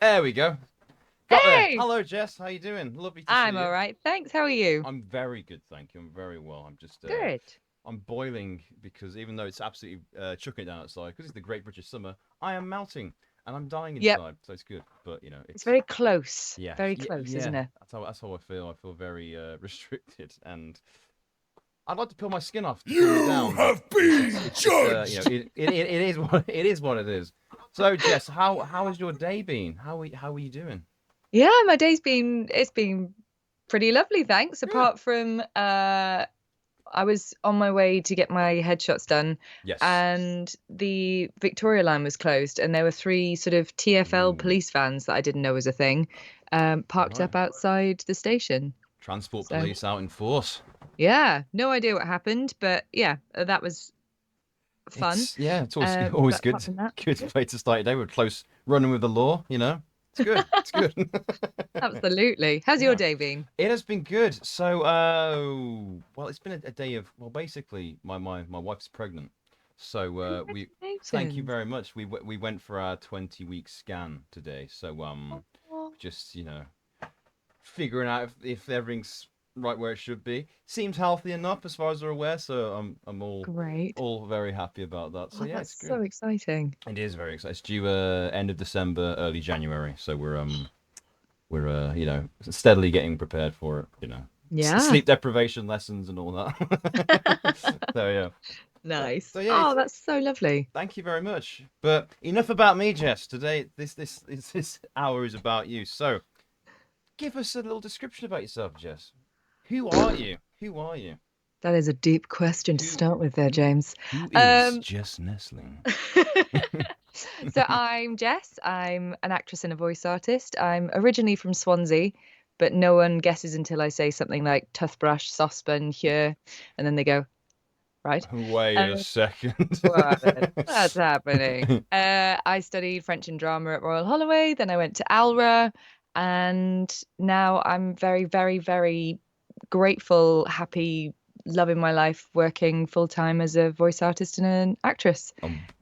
There we go. Got there. Hey, Hello, Jess. How you doing? Lovely to see I'm you. all right. Thanks. How are you? I'm very good, thank you. I'm very well. I'm just Good. I'm boiling because even though it's absolutely chucking it down outside, because it's the Great British Summer, I am melting and I'm dying Yep. inside. So it's good, but It's it's very close. yeah, Very yeah, close, yeah. isn't it? That's how I feel. I feel very restricted, and I'd like to peel my skin off to cool it You down, but have been it's just judged! it is what it is what it is. So Jess, how has your day been? How are you doing? Yeah, my day's been pretty lovely, thanks. Good. Apart from I was on my way to get my headshots done Yes. and the Victoria line was closed and there were three sort of TFL Ooh. police vans that I didn't know was a thing, parked Right. up outside the station. Transport So police out in force. yeah, no idea what happened, but yeah, that was fun. It's always always But apart good from that, good good. way to start your day with close running with the law. It's good. It's good. Absolutely. How's your Yeah, day been? it has been good. So, well, it's been a day of basically my wife's pregnant. So we thank you Congratulations. very much. We went for our 20-week scan today. So Oh, just figuring out if everything's right where it should be. Seems healthy enough as far as we're aware, so I'm great. all very happy about that. So Oh, yeah, that's it's good. so exciting. It is very exciting. It's due end of December, early January, so we're steadily getting prepared for it. Yeah. Sleep deprivation lessons and all that. So yeah. Nice. So yeah, Oh, that's so lovely. thank you very much. But enough about me, Jess. Today, this hour is about you. So give us a little description about yourself, Jess. Who are you? Who are you? That is a deep question to Who start with there, who James. who is Um, Jess Nesling? so I'm Jess. I'm an actress and a voice artist. I'm originally from Swansea, but no one guesses until I say something like toothbrush, saucepan, here, and then they go, right. Wait a second. What's happening? I studied French and drama at Royal Holloway, then I went to Alra, and now I'm very, very, very grateful, happy, loving my life, working full time as a voice artist and an actress.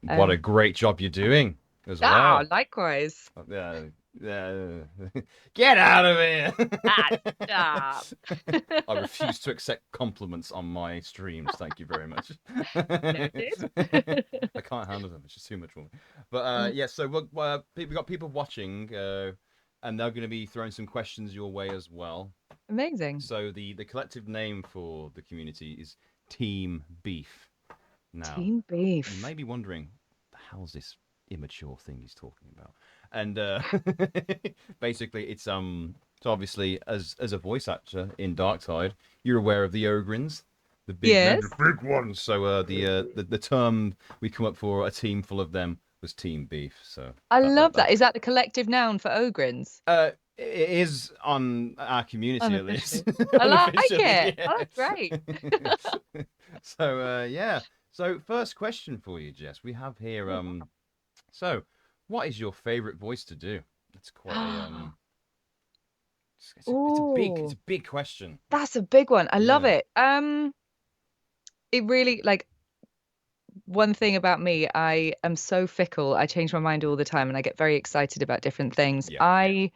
What a Um, great job you're doing as well. Likewise. Yeah, yeah. Get out of here! Ah, stop. I refuse to accept compliments on my streams. Thank you very much. Noted. I can't handle them. It's just too much for me. But Mm, yeah, so we've got people watching, and they're going to be throwing some questions your way as well. Amazing. So the collective name for the community is Team Beef. Now, Team you may beef. be wondering, the hell's this immature thing he's talking about? And basically, it's so obviously as a voice actor in Darktide, you're aware of the Ogrins, the Yes. big ones. So the term we come up for a team full of them was Team Beef. So I that that love that that. Is that the collective noun for ogrins? it is on our community at least Unofficially. I like unofficially. it. Oh, that's great. So yeah. So first question for you, Jess. We have here so what is your favorite voice to do? That's quite a it's Oh, a big question. that's a big one. I love Yeah. it. It really like one thing about me, I am so fickle. I change my mind all the time and I get very excited about different things. Yeah. I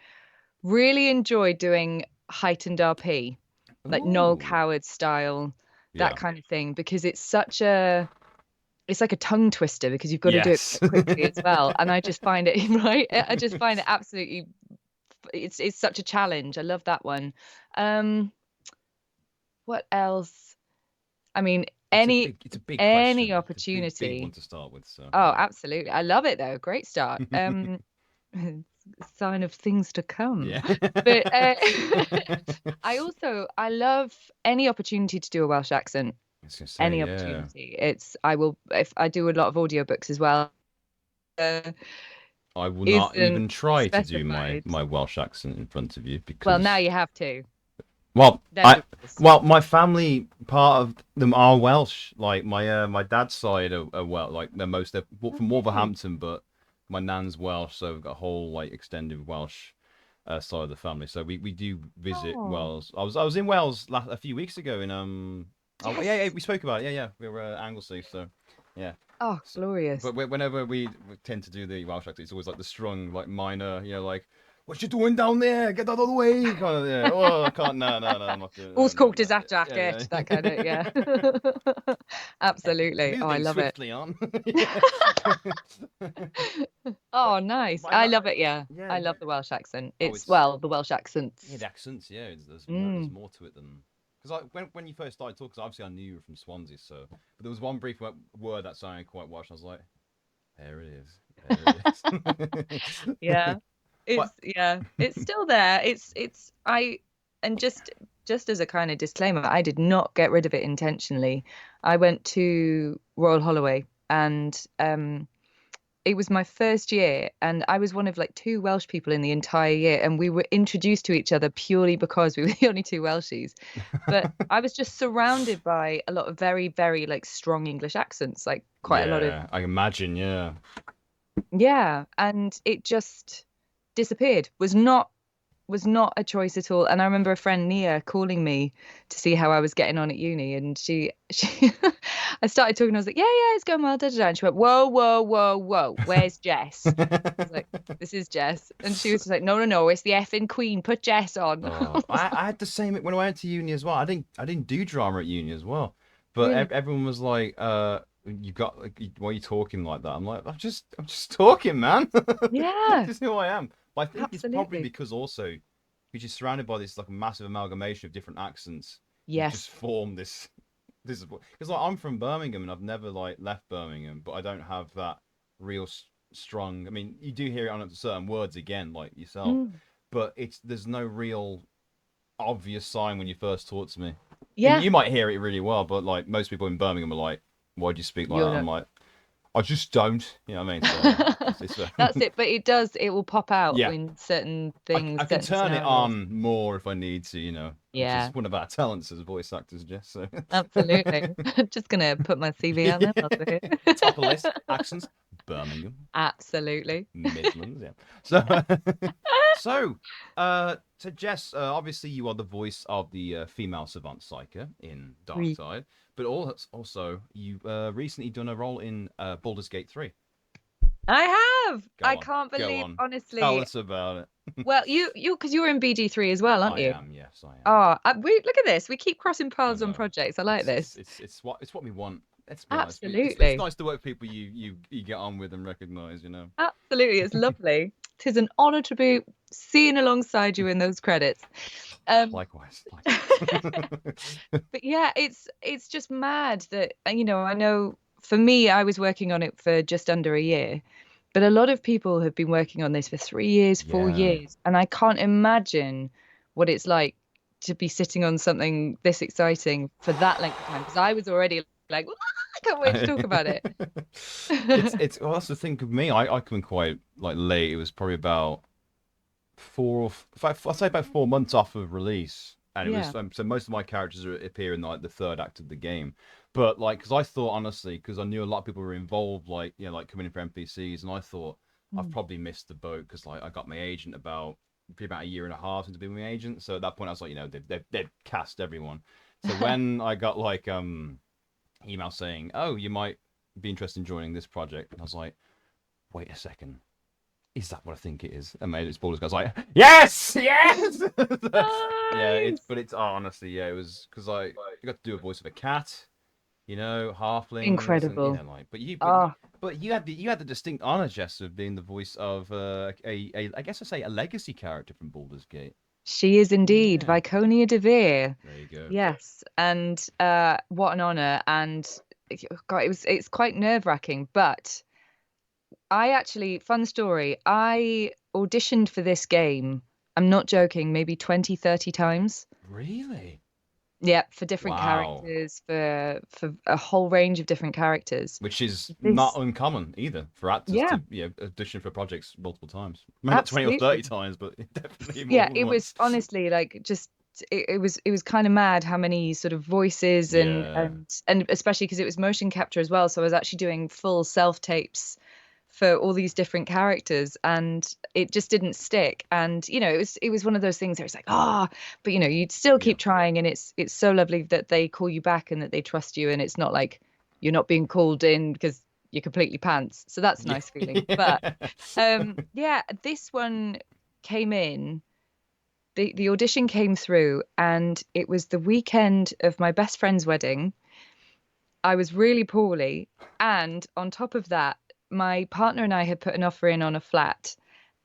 really enjoy doing heightened RP, like Noel Ooh. Coward style, that Yeah. kind of thing, because it's like a tongue twister because you've got to do it Yes. quite quickly as well. And I just find it right. I just find it absolutely it's such a challenge. I love that one. Um, what else? I mean, It's a big any question. It's a big one opportunity. to start with. So Oh, yeah. absolutely. I love it though. Great start. Sign of things to come. Yeah. But I love any opportunity to do a Welsh accent. I was gonna say, Any yeah. opportunity. It's I will if I do a lot of audiobooks as well. I will not Isn't even try to do specified. my Welsh accent in front of you Well, now because you have to. well, They're the rules. my family part of them are Welsh. Like my dad's side are well, like they're from Okay. Wolverhampton, but my nan's Welsh, so we've got a whole like extended Welsh side of the family. So we do visit Oh, Wales. I was in Wales a few weeks ago in oh yeah, yes. we spoke about it. Yeah, we were Anglesey. So Yeah. Oh, So, glorious. but whenever we tend to do the Welsh accent, it's always like the strong, like minor, like, what you doing down there? Get out of the way, kind of. Yeah. Oh, I can't. No, no, no. I'm not doing. No, Whose no, coat no. is that Yeah, jacket? That kind of, yeah. yeah. Absolutely. Oh, I Moving love it. swiftly on. Yeah. Oh, But nice. I I like. love it. Yeah. Yeah. I love the Welsh accent. Oh, It's, it's well, the Welsh yeah, accents. the accents. Yeah, there's more. There's Mm. more to it than because when you first started talking, 'cause obviously I knew you were from Swansea, so but there was one brief word that sounded quite Welsh. And I was like, there it is. There it is. Yeah. But It's still there. And just as a kind of disclaimer, I did not get rid of it intentionally. I went to Royal Holloway, and it was my first year, and I was one of like two Welsh people in the entire year, and we were introduced to each other purely because we were the only two Welshies. But I was just surrounded by a lot of very, very like strong English accents, like quite a lot of, yeah, I imagine. Yeah. yeah, and it just disappeared. Was not a choice at all. And I remember a friend, Nia, calling me to see how I was getting on at uni, and she I started talking. I was like, yeah, yeah, it's going well. Da, da, da. And she went, whoa, whoa, whoa, whoa, where's Jess? I was like, this is Jess. And she was just like, no, no, no, it's the effing Queen. Put Jess on. I Oh, was I had the same when I went to uni as well. I didn't do drama at uni as well, but really, everyone was like, you got like, why are you talking like that? I'm like, I'm just talking, man. yeah, Just who I am. But I think it's probably absolutely. because also because you're surrounded by this like massive amalgamation of different accents, you just Yes. form this because like I'm from Birmingham and I've never like left Birmingham, but I don't have that real strong. I mean, you do hear it on certain words again, like yourself, Mm. but there's no real obvious sign when you first talk to me. Yeah, You might hear it really well, but like most people in Birmingham are like, "Why do you speak like that?" you're I'm not. like, "I just don't." You know what I mean? So it's That's it. But it will pop out yeah. in certain I, things, I can certain turn it scenarios. on more if I need to, which is Yeah. one of our talents as voice actors, Jess. So Absolutely. Just gonna put my CV out there. That's it. top of list accents, Birmingham. Absolutely. Midlands, yeah. So, so Jess, obviously you are the voice of the female Savant Psyker in Oui. Darktide, but also you recently done a role in Baldur's Gate 3. I have. Go I on, can't go believe, on, tell honestly. us about it. Well, because you were in BD3 as well, aren't I you? am, yes, I am. Oh, we look at this. We keep crossing I paths on know. projects. I like It's this. what we want. Let's be honest. It's Absolutely. nice to work with people you get on with and recognize. Absolutely. It's lovely. Tis an honor to be seen alongside you in those credits. Um, Likewise, likewise. but yeah, it's just mad that I know for me, I was working on it for just under a year, but a lot of people have been working on this for 3 years, four Yeah. years, and I can't imagine what it's like to be sitting on something this exciting for that length of time because I was already like, "Ah, I can't wait to talk about it." it's well, that's the thing with me. I come in quite like late. It was probably about I'd say about 4 months off of release, and it Yeah. was so most of my characters appear in like the third act of the game. But like, because I thought honestly, because I knew a lot of people were involved, like like coming in for NPCs, and I thought I've Mm. probably missed the boat because like I got my agent probably about a year and a half into being my agent. So at that point, I was like, they've cast everyone. So when I got like email saying, "Oh, you might be interested in joining this project," and I was like, "Wait a second, is that what I think it is?" And made it spoilers. I was like, "Yes, yes." Yeah, Nice. it's honestly, yeah, it was because I got to do a voice of a cat, halflings, and Incredible. like, Oh, but you had the distinct honor, Jess, of being the voice of a I guess I say a legacy character from Baldur's Gate. she is indeed Yeah, Viconia de Vere. there you go. Yes, and what an honor. And God, it's quite nerve-wracking, but I actually, fun story, I auditioned for this game. I'm not joking, maybe 20, 30 times. Really? Yeah, for different Wow. characters, for a whole range of different characters. Which is not This, uncommon either for actors yeah, to audition for projects multiple times. Maybe not 20 or absolutely. 30 times, but definitely more Yeah, than it was once. honestly like just it was kind of mad how many sort of voices and Yeah. and and especially because it was motion capture as well, so I was actually doing full self tapes for all these different characters, and it just didn't stick. And it was one of those things where it's like, but you'd still Yeah. keep trying, and it's so lovely that they call you back and that they trust you, and it's not like you're not being called in because you're completely pants. So that's a Yeah. nice feeling. But yeah, this one came in. The audition came through, and it was the weekend of my best friend's wedding. I was really poorly, and on top of that, my partner and I had put an offer in on a flat,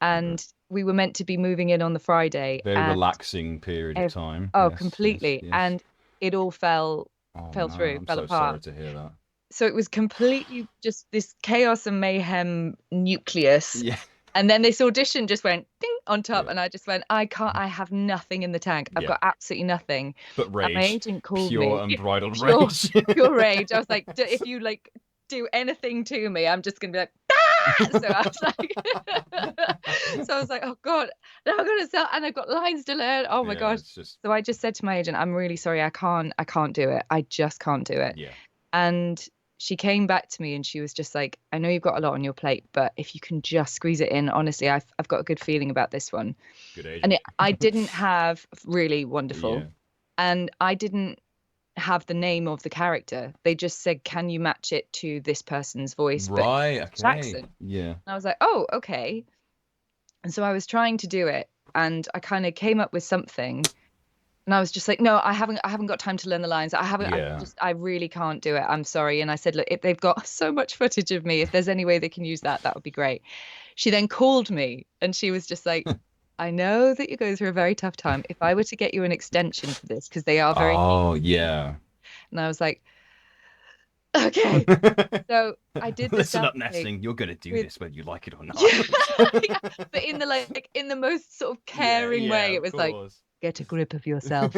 Okay. and we were meant to be moving in on the Friday, Very and relaxing period of ev- time. oh, Yes, yes, completely, yes. and it all Oh fell no, through, I'm fell so sorry apart. to hear that. So it was completely just this chaos and mayhem nucleus. Yeah, And then this audition just went ding on top, yeah, and I just went, I can't, I have nothing in the tank. I've yeah. got absolutely nothing. But And my rage, agent called pure me, unbridled pure, rage. pure rage. I was like, If you like do anything to me, I'm just gonna be like, ah! So I was like, so I was like, oh God, now I'm gonna sell, and I've got lines to learn. Oh my Yeah, gosh. it's just So I just said to my agent, I'm really sorry, I can't do it. I just can't do it. yeah, And she came back to me and she was just like, I know you've got a lot on your plate, but if you can just squeeze it in, honestly, I've got a good feeling about this one. good And agent. I didn't have really wonderful, Yeah. and I didn't have the name of the character. They just said, can you match it to this person's voice, but Right. British Okay. accent? Yeah. And I was like, oh, okay. And so I was trying to do it, and I kind of came up with something. And I was just like, no, I haven't got time to learn the lines. Yeah. I really can't do it. I'm sorry. And I said, look, if they've got so much footage of me, if there's any way they can use that, that would be great. She then called me and she was just like, I know that you're going through a very tough time. If I were to get you an extension for this, because they are very keen. Oh yeah. And I was like, okay. So I did the Listen up, Saturday Nestling. You're gonna do with, this whether you like it or not. yeah, yeah, but in the like, in the most sort of Yeah. caring Yeah. way, it Of was like, course. get a grip of yourself.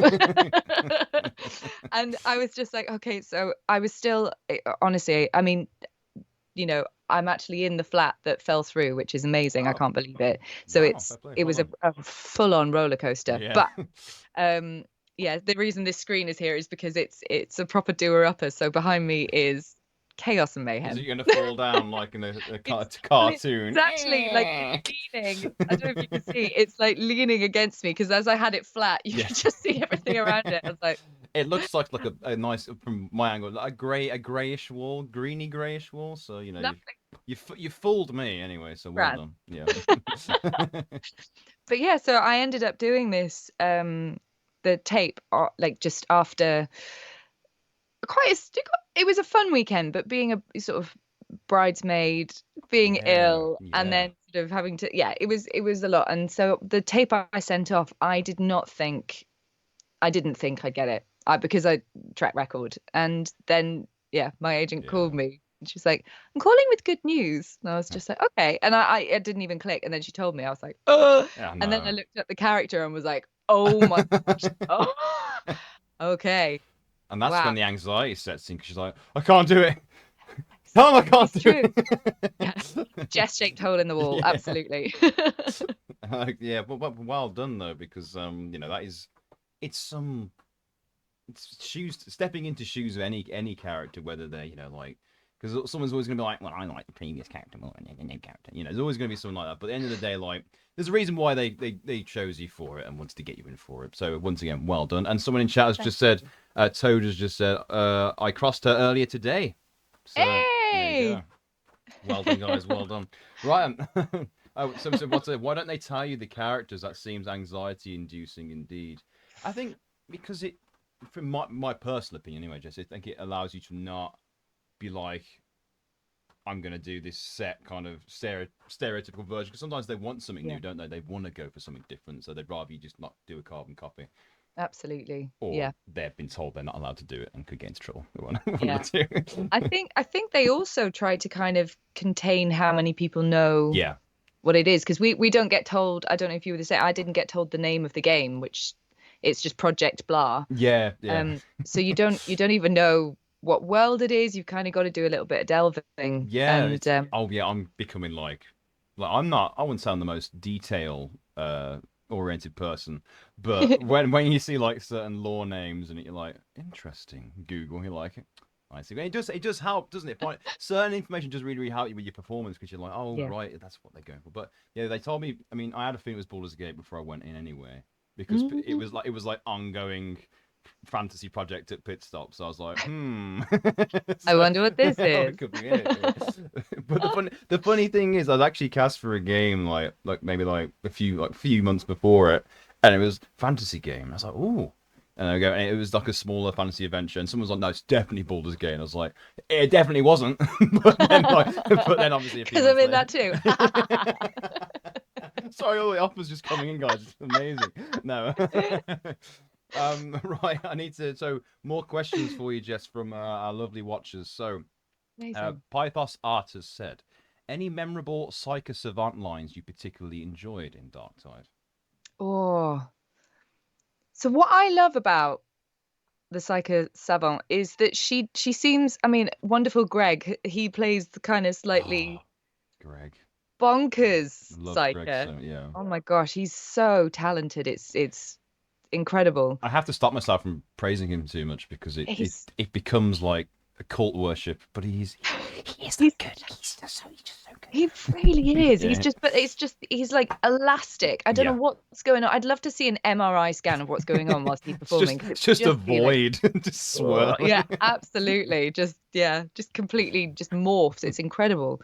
And I was just like, okay, so I was still, honestly, I mean, I'm actually in the flat that fell through, which is amazing. I Oh can't believe it. So wow. Fair play. it Well was done. a full-on roller coaster. Yeah. But yeah, the reason this screen is here is because it's a proper doer-upper. So behind me is chaos and Is mayhem. it gonna fall down like in a It's cartoon? actually like leaning. I don't know if you can see. It's like leaning against me because as I had it flat, you Yeah. could just see everything around it. I was like, It looks like a nice from my angle, a grayish wall, greeny grayish wall. So nothing you fooled me anyway. So well grand. done. Yeah. But yeah, so I ended up doing this the tape like just after quite it was a fun weekend, but being a sort of bridesmaid, being Yeah. ill, and Yeah. then sort of having to, yeah, it was a lot. And so the tape I sent off, I didn't think I'd get it. Because I track record. And then yeah, my agent called Yeah. me and she's like, I'm calling with good news. And I was just like, okay. And I didn't even click. And then she told me, I was like, oh. Yeah. And then I No. looked at the character and was like, oh my gosh. Oh, okay. And that's Wow. when the anxiety sets in because she's like, I can't do it. Tom, I can't It's do true. Yeah. it. Jess-shaped hole in the wall. Yeah. Absolutely. Yeah, but well done though, because that is it's some it's shoes stepping into shoes of any character, whether they're like because someone's always gonna be like, well, I like the previous character more than the new character. There's always gonna be something like that. But at the end of the day, like there's a reason why they chose you for it and wanted to get you in for it. So once again, well done. And someone in chat has just said, Toad has just said, I crossed her earlier today. So there you Hey. go. Well done, guys. Well done. Right. Oh, why don't they tell you the characters? That seems anxiety-inducing indeed. I think because from my personal opinion, anyway, Jesse, I think it allows you to not be like, I'm gonna do this set kind of stereotypical version. Because sometimes they want something Yeah, new, don't they? They want to go for something different, so they'd rather you just not do a carbon copy, absolutely. or Yeah. they've been told they're not allowed to do it and could get into trouble. Yeah. One of the two. I think they also try to kind of contain how many people know Yeah. what it is because we don't get told. I don't know if you were the same. I didn't get told the name of the game, which it's just Project Blah. Yeah. Yeah. So you don't even know what world it is. You've kind of got to do a little bit of delving. Yeah, And it's oh yeah, I'm becoming like I'm not I wouldn't sound the most detail oriented person, but when you see like certain lore names and you're like, interesting, Google, you're like, I see. It does help, doesn't it? Certain information does really help you with your performance because you're like, oh yeah. right, that's what they're going for. But yeah, they told me. I mean, I had a feeling it was Baldur's Gate before I went in anyway because Mhm. it was like ongoing. fantasy project at Pit Stop. So I was like, I So, wonder what this is. it could be it. Yeah. But the funny thing is, I was actually cast for a game like maybe like a few months before it, and it was fantasy game. I was like, ooh. And I go, and it was like a smaller fantasy adventure, and someone was like, "No, it's definitely Baldur's Gate." And I was like, "It definitely wasn't." but then obviously a few Because I'm months in that too. later. Sorry, all the offers just coming in, guys. It's amazing. No. Right, I need to. So more questions for you, Jess, from our lovely watchers. So, Amazing. Pythos Art has said, any memorable Psycho Savant lines you particularly enjoyed in Darktide? Oh, so what I love about the Psycho Savant is that she seems, I mean, wonderful Greg, he plays the kind of slightly Ah, Greg. bonkers Love Greg Psycho. so yeah. Oh my gosh, he's so talented. It's incredible. I have to stop myself from praising him too much because it it, He's it becomes like a cult worship. But he is that he's good. He's just so good. he really is. He's Yeah. just, but it's just he's like elastic. I don't know Yeah. what's going on. I'd love to see an MRI scan of what's going on whilst he's It's just performing because it it's would just a just be like, void, just oh, swirling. yeah, absolutely. Just yeah, just completely just morphs. It's incredible.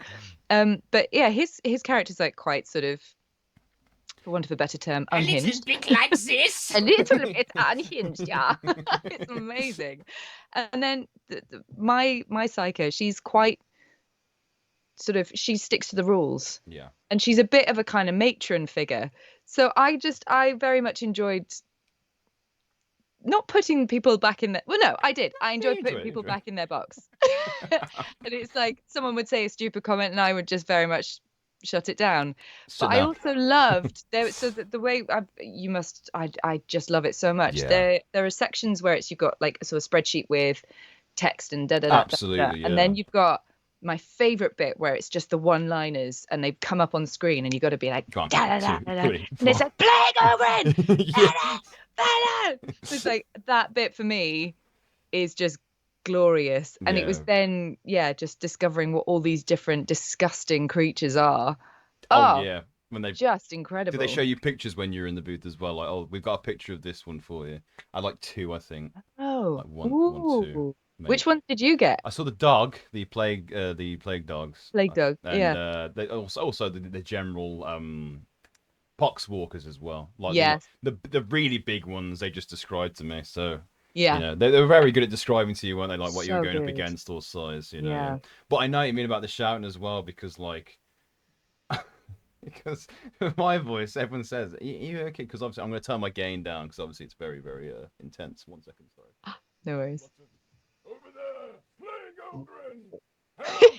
But yeah, his character's like quite sort of, for want of a better term, A little unhinged. bit like this. A little bit unhinged, yeah. It's amazing. And then my psycho, she's quite sort of, she sticks to the rules, Yeah. and she's a bit of a kind of matron figure. So I very much enjoyed not putting people back in the, well, no, I did. I Yeah, enjoyed putting people enjoy it. back in their box. And it's like someone would say a stupid comment and I would just very much shut it down. But So I now, also loved there, so that the way I just love it so much. yeah, There are sections where it's, you've got like a sort of spreadsheet with text and da da da da, da, absolutely, and yeah. then you've got my favorite bit where it's just the one-liners and they come up on the screen and you got to be like Go on, da da da 2, da da, 3, and it's 4. like play Ogren, Yeah. better. So it's like that bit for me is just glorious. And it was Yeah. then, yeah, just discovering what all these different disgusting creatures are. Oh Oh, yeah. When they just Do they show incredible. you pictures when you're in the booth as well? Like, oh, we've got a picture of this one for you. I like 2, I think. Oh, Like one, two, ooh. maybe. Which one did you get? I saw the dog, the plague dogs, Plague Dog. and Yeah. they also the general pox walkers as well. Like Yes. the really big ones they just described to me. So Yeah. they were very good at describing to you, weren't they? Like what you were So going up good. against or size. Yeah. Yeah. But I know what you mean about the shouting as well because like. Because my voice, everyone says, you okay? Because obviously, I'm going to turn my gain down because obviously it's very, very intense. 1 second, sorry. No worries. Over there, playing Ogren, help!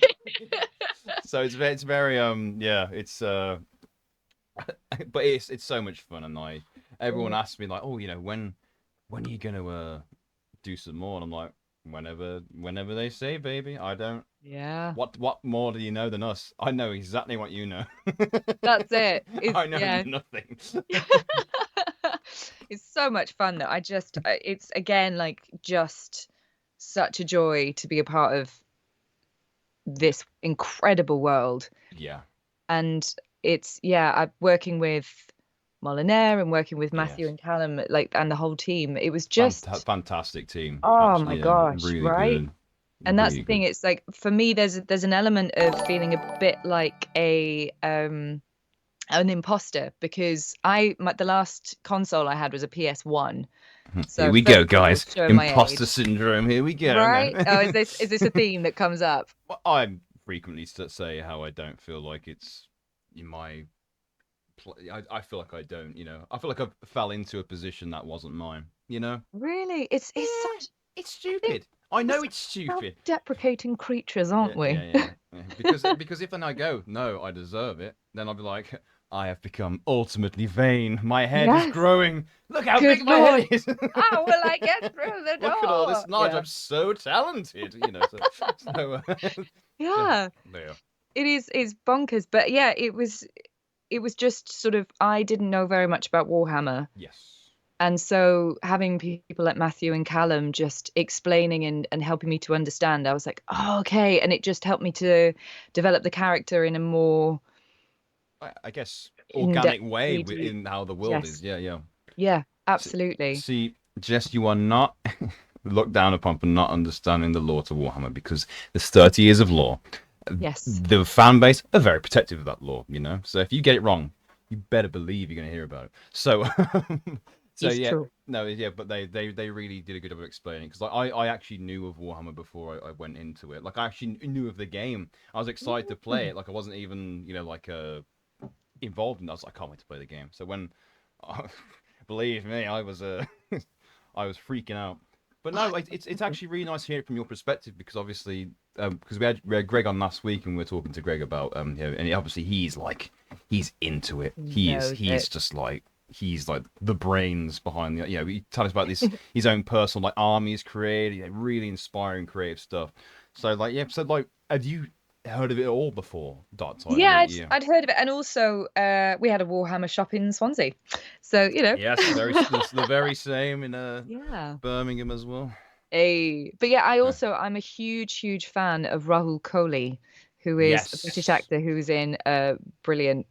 So it's very yeah, it's but it's so much fun, and everyone asks me like, oh, when are you gonna do some more? And I'm like, whenever they say, baby. I don't. Yeah. What more do you know than us? I know exactly what you know. That's it. It's I know yeah. nothing. It's so much fun that it's again like just such a joy to be a part of this incredible world. Yeah. And it's, yeah, I'm working with Molinaire and working with Matthew Yes. and Callum, like, and the whole team. It was just, Fantastic team. oh my Absolutely, yeah, gosh, really right? good. And that's Really the thing. good. It's like for me, there's an element of feeling a bit like an imposter because the last console I had was a PS1. Here So we go, first of all, guys. showing my Imposter age, syndrome. Here we go. No. right? Oh, is this a theme that comes up? Well, I frequently say how I don't feel like it's in my. I feel like I don't. I feel like I fell into a position that wasn't mine. Really, it's Yeah, such it's it, stupid. I we're know such it's stupid. self-deprecating creatures, aren't Yeah, we? yeah, yeah. Yeah. Because if then I go, no, I deserve it, then I'll be like, I have become ultimately vain. My head is Yes. growing. Look how Good big my Lord. head is. How will I get through the Look at all this door? knowledge. Yeah. I'm so talented. So Yeah. there. It's bonkers. But yeah, it was just sort of, I didn't know very much about Warhammer. Yes. And so having people like Matthew and Callum just explaining and helping me to understand, I was like, oh, okay. And it just helped me to develop the character in a more I guess in-depth organic way 3D. in how the world is. Yes. Yeah, yeah. Yeah, See, absolutely. see, Jess, you are not looked down upon for not understanding the lore to Warhammer because there's 30 years of lore. Yes, The fan base are very protective of that lore, you know. So if you get it wrong, you better believe you're going to hear about it. So, so it's yeah, true. no, yeah, but they really did a good job of explaining because like, I actually knew of Warhammer before I went into it. Like I actually knew of the game. I was excited to play Mm. it. Like I wasn't even like involved in it. I was like, I can't wait to play the game. So when, believe me, I was I was freaking out. But no, it's actually really nice to hear it from your perspective because obviously, because we had Greg on last week and we were talking to Greg about and obviously he's into it. He He's knows he's it. just like he's like the brains behind the he tell us about this his own personal like army he's created, really inspiring creative stuff. So like yeah, so like have you heard of it all before Darktide Yeah, or I'd, yeah? I'd heard of it, and also we had a Warhammer shop in Swansea, so Yes, the very same in Yeah. Birmingham as well. But yeah, Uh, I'm a huge fan of Rahul Kohli, who is a British yes. actor who's in a brilliant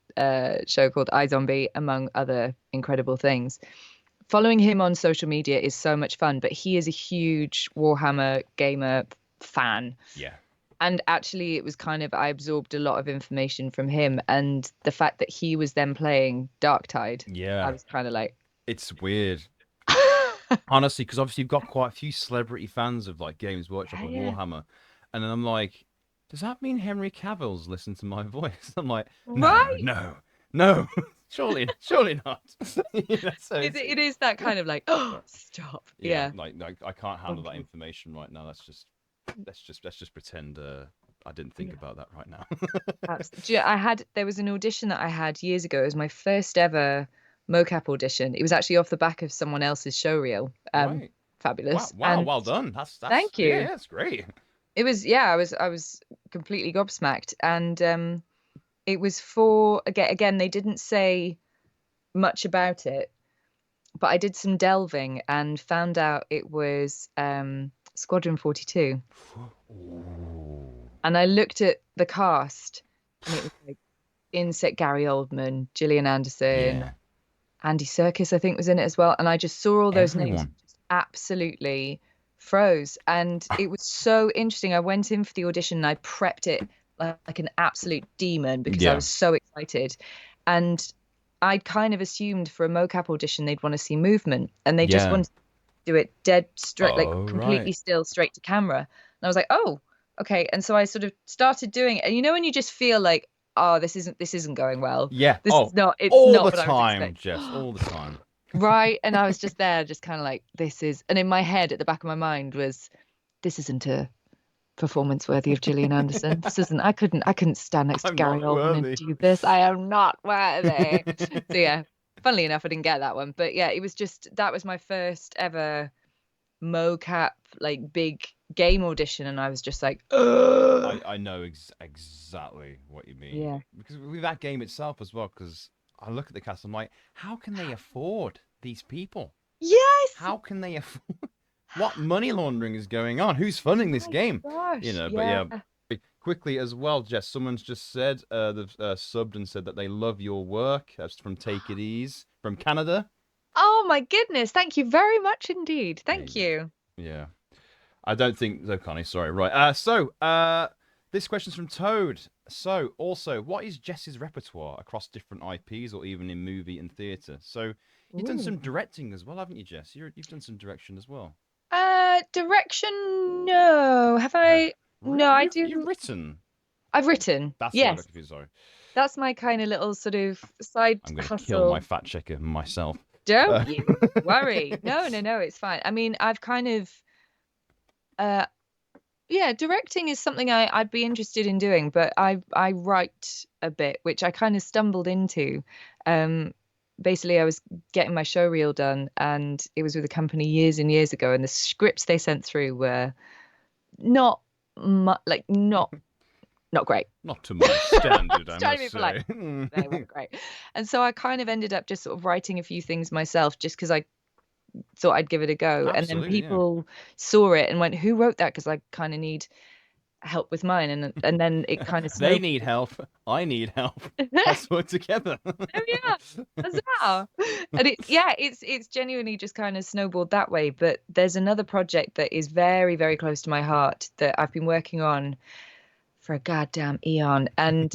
show called iZombie, among other incredible things. Following him on social media is so much fun, but he is a huge Warhammer gamer fan. Yeah. And actually, it was kind of, I absorbed a lot of information from him. And the fact that he was then playing Darktide, I Yeah. was kind of like, It's weird. Honestly, because obviously you've got quite a few celebrity fans of like Games Workshop yeah, and yeah. Warhammer. And then I'm like, does that mean Henry Cavill's listened to my voice? I'm like, no, Right. no, no. Surely not. So It is that kind of like, oh, but stop. yeah, Yeah. like I can't handle that Okay. information right now. Let's just pretend I didn't think Yeah. about that right now. Absolutely. There was an audition that I had years ago. It was my first ever mocap audition. It was actually off the back of someone else's show reel. Right. Wow, Fabulous. wow, And well done. That's thank yeah, you. yeah, that's great. It was, yeah, I was completely gobsmacked. And it was for, again, they didn't say much about it, but I did some delving and found out it was Squadron 42. Ooh. And I looked at the cast, and it was like Inset Gary Oldman, Gillian Anderson, Yeah. Andy Serkis, I think, was in it as well. And I just saw all those names, Everyone. just absolutely froze. And it was so interesting. I went in for the audition and I prepped it like an absolute demon because I Yeah. was so excited. And I'd kind of assumed for a mocap audition they'd want to see movement, and they just Yeah. wanted to do it dead straight, like Oh, right. completely still, straight to camera. And I was like, oh, okay. And so I sort of started doing it. And when you just feel like, oh, this isn't going well. Yeah. This is Oh, not, it's all not the what I was time, expecting. Jess. All the time. Right. And I was just there, just kind of like, and in my head, at the back of my mind was, this isn't a performance worthy of Gillian Anderson. This isn't, I couldn't stand next to I'm Gary not Oldman and worthy. do this. I am not worthy. So yeah, funnily enough, I didn't get that one. But yeah, that was my first ever mocap, like big game audition. And I was just like, ugh. I know exactly what you mean Yeah. because with that game itself as well. Because I look at the cast, I'm like, how can they afford these people? Yes. How can they afford? What money laundering is going on? Who's funding this My game? gosh. But Yeah. yeah, quickly as well, Jess. Someone's just said they've subbed and said that they love your work. That's from Take It Ease from Canada. Oh my goodness. Thank you very much indeed. Hey, Thank you. yeah. I don't think so, Connie. Sorry. Right. This question's from Toad. So, also, what is Jess's repertoire across different IPs or even in movie and theatre? So, you've done Ooh. some directing as well, haven't you, Jess? You've done some direction as well. Direction, no. Have Uh, I? No, I you've do. written. I've written. That's why I got Yes. confused. Sorry. That's my kind of little sort of side I'm going to kill my hustle. fact checker myself. Don't Uh, you worry. No, no, no, it's fine. I mean, I've kind of uh yeah, directing is something I'd be interested in doing, but I write a bit, which I kind of stumbled into. Um Basically I was getting my show reel done, and it was with a company years and years ago, and the scripts they sent through were not not great. Not to my standard, I Just trying to must be polite. say. They weren't great. And so I kind of ended up just sort of writing a few things myself, just because I thought I'd give it a go. And then Absolutely, yeah. people saw it and went, who wrote that? Because I kind of need help with mine, and then it kind of They snowballed. need help. I need help. Let's work together. Oh yeah, huzzah! And it's genuinely just kind of snowballed that way. But there's another project that is very, very close to my heart that I've been working on for a goddamn eon. And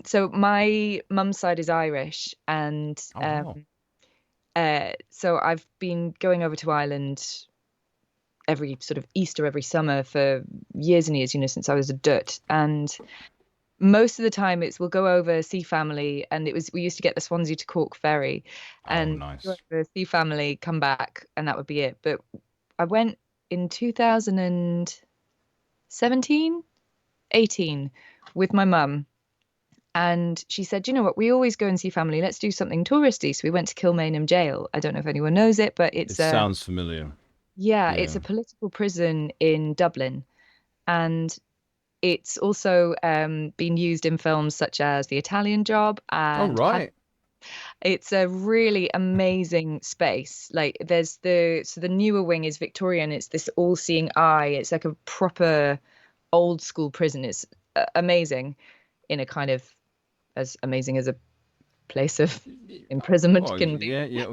so my mum's side is Irish, and Oh wow. so I've been going over to Ireland every sort of Easter, every summer for years and years, since I was a dut. And most of the time we'll go over, see family, and we used to get the Swansea to Cork ferry, Oh and go nice. over, see family, come back, and that would be it. But I went in 2017, 18 with my mum, and she said, you know what, we always go and see family. Let's do something touristy. So we went to Kilmainham Jail. I don't know if anyone knows it, but It it's sounds familiar. it's Yeah. a political prison in Dublin. And it's also been used in films such as The Italian Job Oh and right. it's a really amazing space. Like the newer wing is Victorian. It's this all-seeing eye. It's like a proper old school prison. It's amazing in a kind of as amazing as a place of imprisonment Oh can be. yeah, yeah.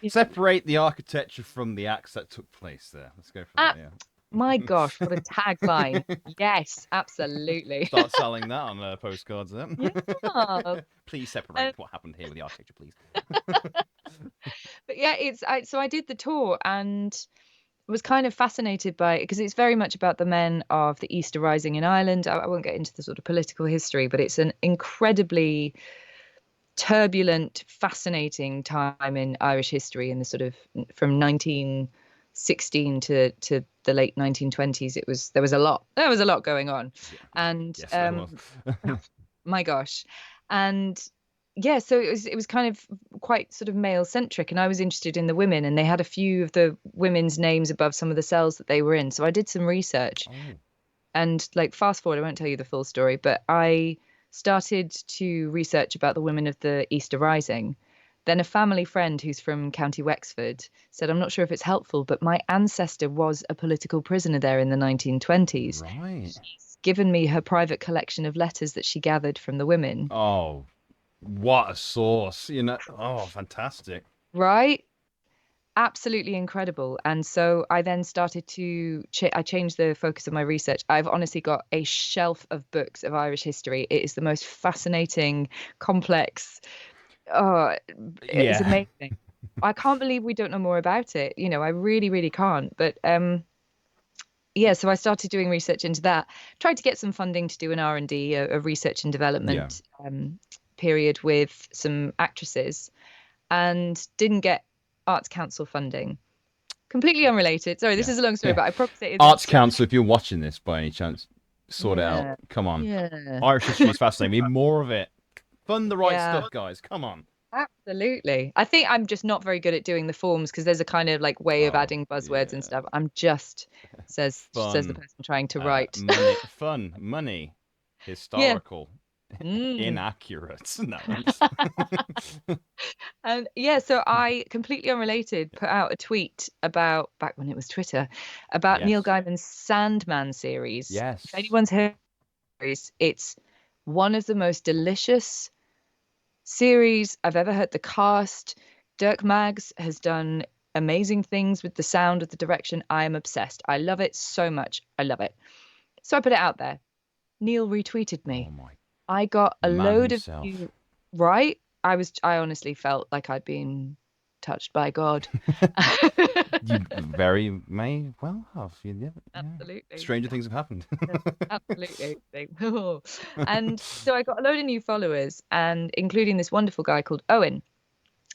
Separate the architecture from the acts that took place there. Let's go for Ah, that. my gosh, what a tagline. Yes, absolutely. Start selling that on postcards then. Yeah. Please separate Um, what happened here with the architecture, please. but yeah, so I did the tour and was kind of fascinated by it because it's very much about the men of the Easter Rising in Ireland. I won't get into the sort of political history, but it's an incredibly turbulent, fascinating time in Irish history in the sort of from 1916 to the late 1920s. There was a lot. There was a lot going on. Yeah. And Yes, there was. my gosh. And yeah, so it was kind of quite sort of male centric, and I was interested in the women, and they had a few of the women's names above some of the cells that they were in. So I did some research, Oh, and like fast forward, I won't tell you the full story, but I started to research about the women of the Easter Rising. Then a family friend who's from County Wexford said, I'm not sure if it's helpful, but my ancestor was a political prisoner there in the 1920s. right. She's given me her private collection of letters that she gathered from the women. Oh, what a source. Oh, fantastic. Right? Absolutely incredible. And so I then started to I changed the focus of my research. I've honestly got a shelf of books of Irish history. It is the most fascinating, complex. Oh, it's Yeah. amazing. I can't believe we don't know more about it. I really, really can't. But yeah, so I started doing research into that. Tried to get some funding to do an R&D, a research and Yeah. development period with some actresses, and didn't get Arts Council funding. Completely unrelated. Sorry, this Yeah. is a long story, Yeah. but I promise it Arts isn't. Council, if you're watching this by any chance, sort it out. Yeah, Come on. yeah, Irish history is fascinating. We need more of it. Fund the right yeah. stuff, guys. Come on. Absolutely. I think I'm just not very good at doing the forms because there's a kind of like way of Oh, adding buzzwords and yeah. stuff. I'm just says the Fun. person trying to write. Money. Fun. Money. Yeah. Historical. Mm. Inaccurate. No. And yeah, so I completely unrelated put out a tweet about back when it was Twitter about Neil Yes. Gaiman's Sandman series. If Yes. anyone's heard series, it's one of the most delicious series I've ever heard. The cast, Dirk Maggs has done amazing things with the sound, with the direction. I am obsessed. I love it so much. I love it. So I put it out there. Neil retweeted Oh me. my. I got The a man load of himself. right. I honestly felt like I'd been touched by God. You very may well have. Yeah. Absolutely. Stranger things have happened. Yeah, absolutely. And so I got a load of new followers, and including this wonderful guy called Owen,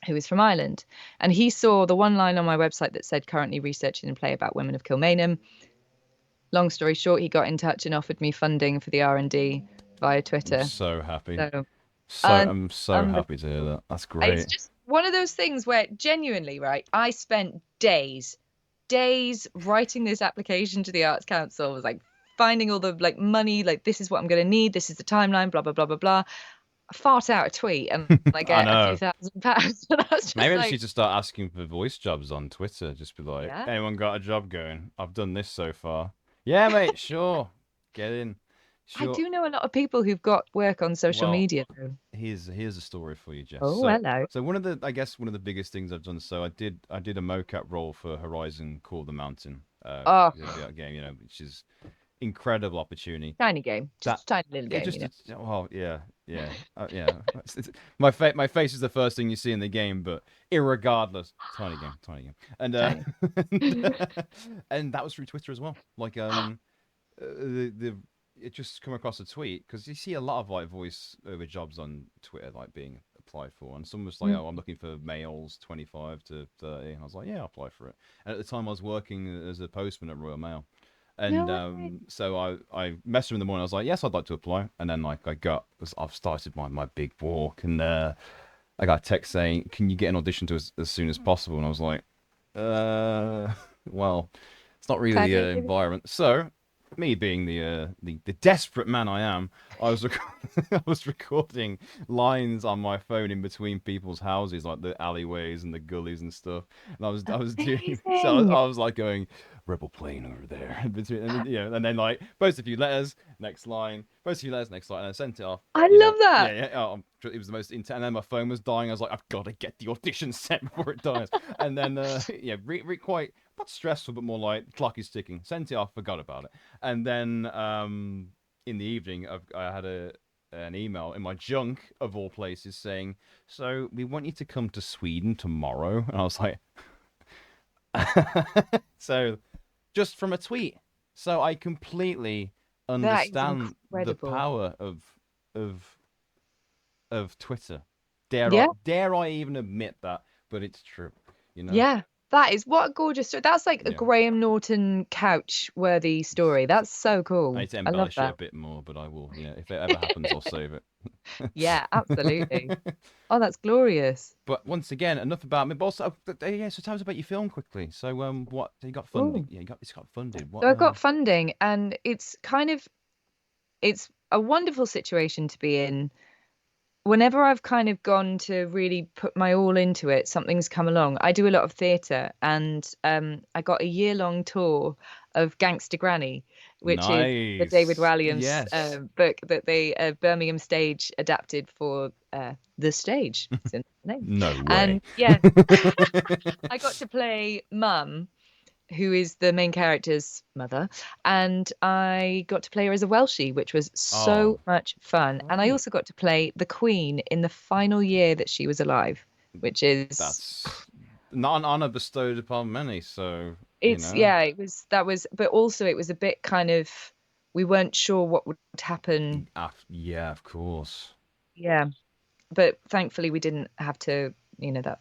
who is from Ireland. And he saw the one line on my website that said currently researching a play about women of Kilmainham. Long story short, he got in touch and offered me funding for the R&D via I'm Twitter. so happy. So I'm so happy to hear that. That's it's great. just one of those things where genuinely, right, I spent days writing this application to the Arts Council. I was like finding all the like money, like this is what I'm going to need, this is the timeline, blah blah blah blah blah. I fart out a tweet and I I get a few know. £1,000. And I was just Maybe I just like, need to start asking for voice jobs on Twitter. Just be like, yeah, anyone got a job going? I've done this so far. Yeah, mate, sure. Get in. I Sure. do know a lot of people who've got work on social Well, media though. here's a story for you, Jess. Oh, So hello. so one of the I guess one of the biggest things I've done. So I did a mocap role for Horizon Call of the Mountain, Oh, the VR game, which is incredible opportunity. tiny game. That Just a tiny little it game, just it's, oh yeah yeah yeah. My face is the first thing you see in the game, but irregardless, tiny game, and Tiny. and that was through Twitter as well. Like the it just come across a tweet because you see a lot of like voice over jobs on Twitter like being applied for, and someone was like, Mm. "Oh, I'm looking for males 25 to 30," and I was like, "Yeah, I'll apply for it." And at the time, I was working as a postman at Royal Mail, and No way. so I messaged him in the morning. I was like, "Yes, I'd like to apply," and then like I've started my big walk, and I got a text saying, "Can you get an audition to us as soon as possible?" And I was like, uh, well, it's not really Can the you? environment. So, me being the desperate man I am, I was recording lines on my phone in between people's houses, like the alleyways and the gullies and stuff. And I was doing so Amazing. I was like going rebel plane over there between, and then like post a few letters, next line, post a few letters, next line, and I sent it off. I love Yeah, that. yeah. It was the most intense. And then my phone was dying. I was like, I've got to get the audition set before it dies. And then, yeah, quite not stressful, but more like clock is ticking. Sent it off, forgot about it. And then, in the evening, I had an email in my junk of all places saying, "So we want you to come to Sweden tomorrow." And I was like, so just from a tweet. So I completely That is understand the incredible. power of Twitter. Yeah. Dare I even admit that? But it's true, you know. Yeah. That is what a gorgeous story. That's like a Yeah, Graham Norton couch worthy story. That's so I cool. need to I love embellish it a that. bit more, but I will. If it ever happens, I'll save it. Yeah, absolutely. Oh, that's glorious. But once again, enough about me. But also, yeah. So tell us about your film quickly. So what you got funded? Ooh. Yeah, it's got funded. What? So I got funding and it's a wonderful situation to be in. Whenever I've kind of gone to really put my all into it, something's come along. I do a lot of theatre, and I got a year-long tour of Gangster Granny, which is the David Nice. Walliams Yes. book that they Birmingham Stage adapted for the stage. It's in the name. No way. And yeah, I got to play Mum, who is the main character's mother, and I got to play her as a Welshie, which was so Oh, much fun. And I great. also got to play the Queen in the final year that she was alive, which is That's not an honor bestowed upon many. So it's yeah, it was that was but also it was a bit kind of we weren't sure what would happen. yeah, of course. Yeah. But thankfully we didn't have to, that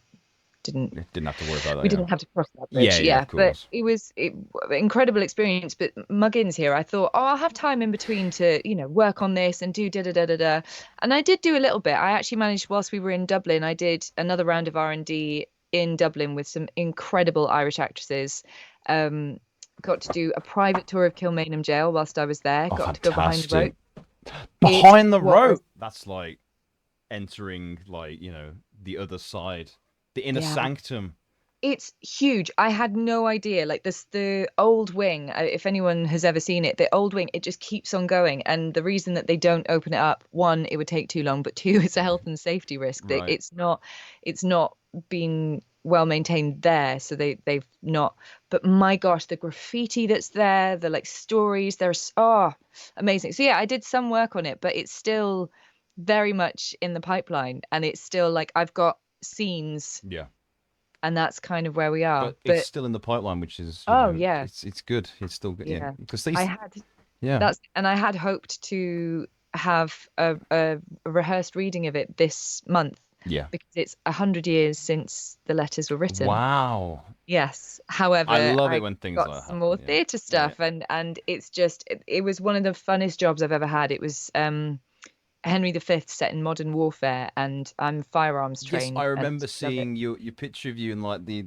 didn't Didn't have to worry about we that. Yeah. didn't have to cross that Yeah, bridge. yeah, Yeah, of but course. it was incredible experience. But Muggins here, I thought, oh, I'll have time in between to, work on this and do da da da da da. And I did do a little bit. I actually managed, whilst we were in Dublin, I did another round of R&D in Dublin with some incredible Irish actresses. Um, got to do a private tour of Kilmainham Jail whilst I was there. Oh, Got to go behind the rope. fantastic. It Behind the was, rope. That's like entering, like, the other side, the inner yeah. sanctum. It's huge. I had no idea. Like this, the old wing, if anyone has ever seen it, the old wing, it just keeps on going. And the reason that they don't open it up, one, it would take too long, but two, it's a health and safety risk. That Right. it's not been well maintained there. So they've not. But my gosh, the graffiti that's there, the like stories, there's amazing. So yeah, I did some work on it, but it's still very much in the pipeline, and it's still like I've got scenes Yeah. and that's kind of where we are. But it's But still in the pipeline, which is, oh yeah, it's good. It's still good. Yeah. yeah. Because I these, had yeah. I had hoped to have a rehearsed reading of it this month Yeah. because it's 100 years since the letters were written. Wow. Yes. I However, love it I when things got like that some happen. more Yeah. theatre Yeah. Yeah. stuff and it's just it was one of the funnest jobs I've ever had. It was Henry V set in modern warfare and I'm firearms Yes, I trained and remember love it. seeing your picture of you in like the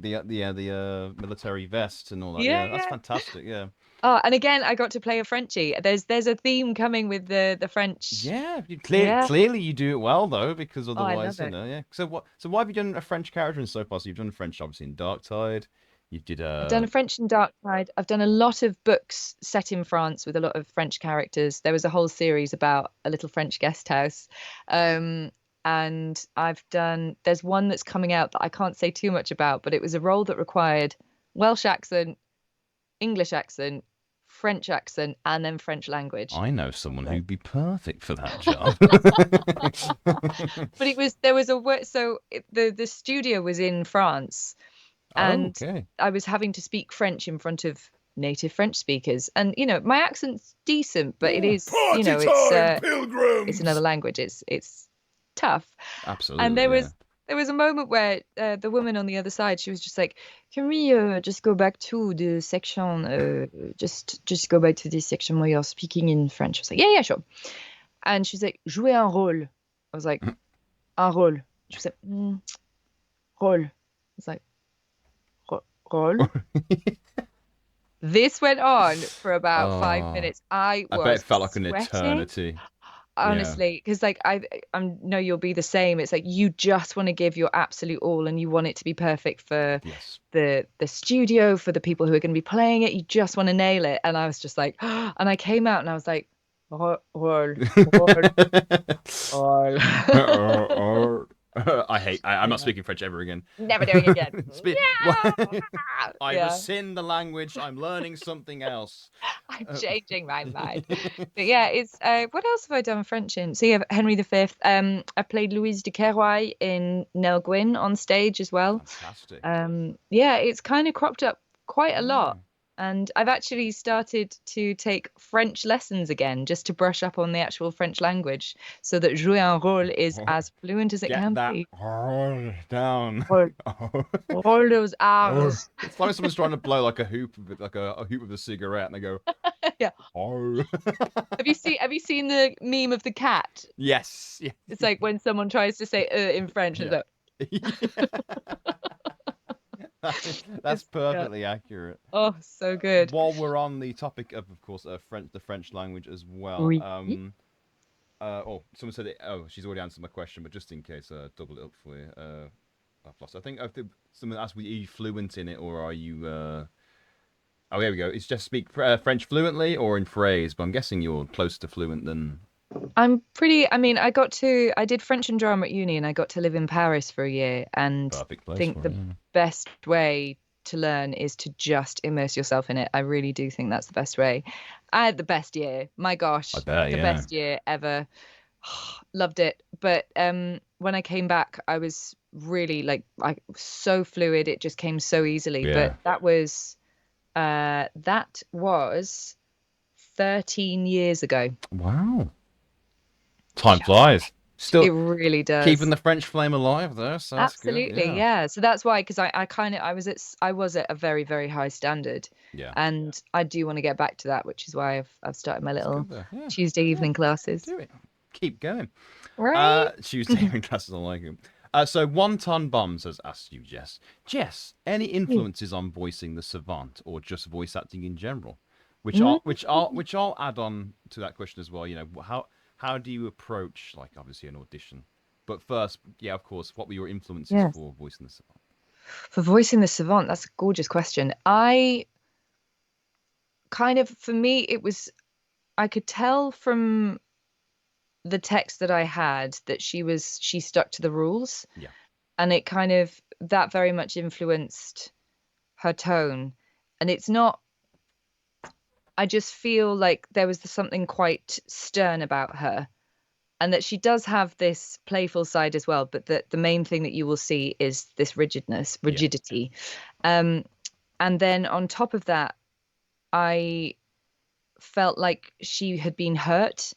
military vest and all that. Yeah, Yeah, that's yeah. fantastic. Yeah. Oh, and again, I got to play a Frenchie. There's a theme coming with the French. Yeah, Yeah. clearly you do it well though, because Oh, I otherwise, love it. yeah. So why have you done a French character in so far? So you've done French obviously in Darktide. You did I've done a French and Darktide. I've done a lot of books set in France with a lot of French characters. There was a whole series about a little French guest house. Um, and there's one that's coming out that I can't say too much about, but it was a role that required Welsh accent, English accent, French accent, and then French language. I know someone So- who'd be perfect for that job. But there was a word, so the studio was in France, Oh, and okay. I was having to speak French in front of native French speakers. And my accent's decent, but it Yeah, is, Party time, it's another pilgrims! language. It's tough. And absolutely. Yeah. there was a moment where the woman on the other side, she was just like, "Can we just go back to the section? Just go back to this section where you're speaking in French." I was like, "Yeah, yeah, sure." And she's like, "Jouer un rôle." I was like, "Un rôle." She was like, "Rôle." I was like, "Rôle." This went on for about five Oh, minutes. I I bet it was felt like an sweating, eternity. Yeah. honestly, because like I know you'll be the same. It's like you just want to give your absolute all, and you want it to be perfect for Yes. the studio, for the people who are going to be playing it. You just want to nail it. And I was just like, and I came out and I was like, "Rôle, rôle, rôle." I'm not Yeah. speaking French ever again. Never doing it again. Well, Yeah. I Yeah. rescind the language. I'm learning something else. I'm Uh, changing my mind. But yeah, it's what else have I done French in? So yeah, Henry V. I played Louise de Querouaille in Nell Gwyn on stage as well. Fantastic. Yeah, it's kind of cropped up quite a lot. Mm. And I've actually started to take French lessons again just to brush up on the actual French language so that jouer un rôle is as fluent as it Get can that be. down. Rôle, rôle those R's. It's like someone's trying to blow like a hoop, like a hoop with a cigarette, and they go, Yeah. "Oh." Have you seen the meme of the cat? Yes. Yeah. It's like when someone tries to say in French, and Yeah. it's That's yeah. perfectly accurate. Oh, so good. While we're on the topic of course, the French language as well. Oui. Someone said it. Oh, she's already answered my question, but just in case, double it up for you. I've lost. I think someone asked, "Are you fluent in it, or are you?" Oh, here we go. It's just speak French fluently or in phrase, but I'm guessing you're close to fluent then. I mean, I did French and drama at uni and I got to live in Paris for a year and Perfect place think for the it. best way to learn is to just immerse yourself in it. I really do think that's the best way. I had the best year. My I gosh, bet, the yeah. best year ever. Loved it. But when I came back, I was really like so fluid. It just came so easily. Yeah. But that was 13 years ago. Wow. Time flies. It Still really keeping does. the French flame alive there, so that's good. Absolutely, Yeah. yeah. So that's why, because I was at a very, very high standard, Yeah. and I do want to get back to that, which is why I've started my That's little good there. Yeah. Tuesday Yeah. evening classes. Do it. Keep going. Right? Tuesday evening classes, I like it. So One Ton Bombs has asked you, Jess. Jess, any influences on voicing the savant or just voice acting in general? Which I'll add on to that question as well. How do you approach like obviously an audition? But first, yeah, of course, what were your influences Yes. for voicing the savant? For voicing the savant, that's a gorgeous question. For me, I could tell from the text that I had that she stuck to the rules, Yeah. and that very much influenced her tone. And it's not, I just feel like there was something quite stern about her, and that she does have this playful side as well, but that the main thing that you will see is this rigidity. Um, and then on top of that, I felt like she had been hurt,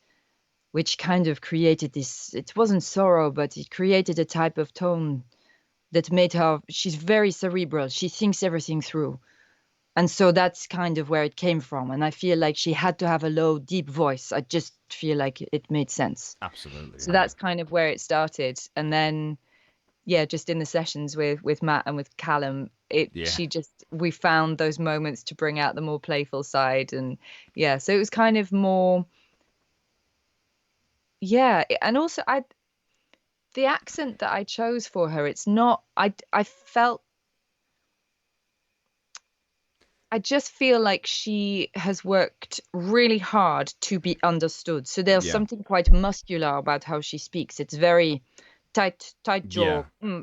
which kind of created this, it wasn't sorrow, but it created a type of tone that made her, she's very cerebral. She thinks everything through. And so that's kind of where it came from. And I feel like she had to have a low, deep voice. I just feel like it made sense. Absolutely. So Yeah. that's kind of where it started. And then, yeah, just in the sessions with Matt and with Callum, Yeah. we found those moments to bring out the more playful side. And yeah, so it was kind of more, yeah. And also the accent that I chose for her, it's not, I felt I just feel like she has worked really hard to be understood. So there's Yeah. something quite muscular about how she speaks. It's very tight jaw. Yeah.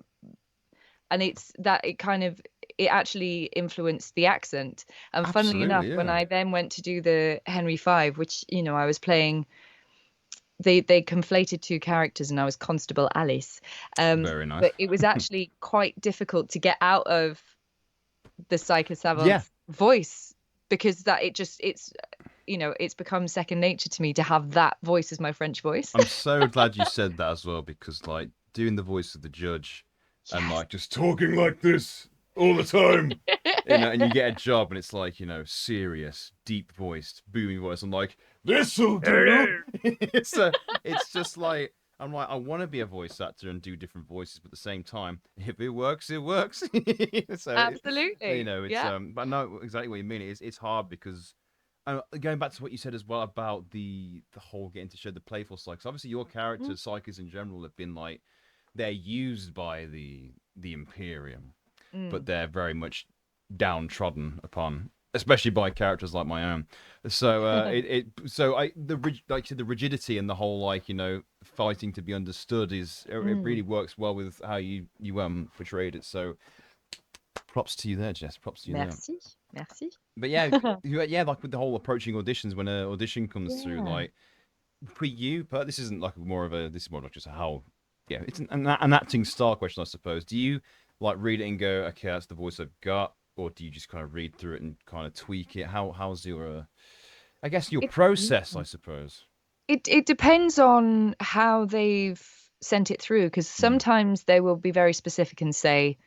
And it's that it actually influenced the accent. And funnily enough, Absolutely. when Yeah. I then went to do the Henry V, which, I was playing, they conflated two characters and I was Constable Alice. Very nice. But it was actually quite difficult to get out of the Psycho Yeah. Savant's voice, because it's become second nature to me to have that voice as my French voice. I'm so glad you said that as well, because like doing the voice of the judge and Yes. like just talking like this all the time, and you get a job and it's like, serious, deep voiced, booming voice. I'm like, this'll do. It's just like, I'm like, I want to be a voice actor and do different voices, but at the same time, if it works, it works. Absolutely. It's Yeah. but I know exactly what you mean. It's hard because going back to what you said as well about the whole getting to show the playful side. 'Cause obviously your Mm. characters, psychers in general, have been like they're used by the Imperium, but Mm. they're very much downtrodden upon, especially by characters like my own. So like you said, the rigidity and the whole like fighting to be understood it Mm. really works well with how you portrayed it. So props to you there, Jess. Props to you there. Merci. Merci. But yeah, yeah, like with the whole approaching auditions when an audition comes through, Yeah. like for you, but this isn't like this is more like just how, yeah, it's an acting style question, I suppose. Do you like read it and go, okay, that's the voice I've got, or do you just kind of read through it and kind of tweak it? How's your, I guess your It, process, I suppose. it depends on how they've sent it through, because Mm. sometimes they will be very specific and say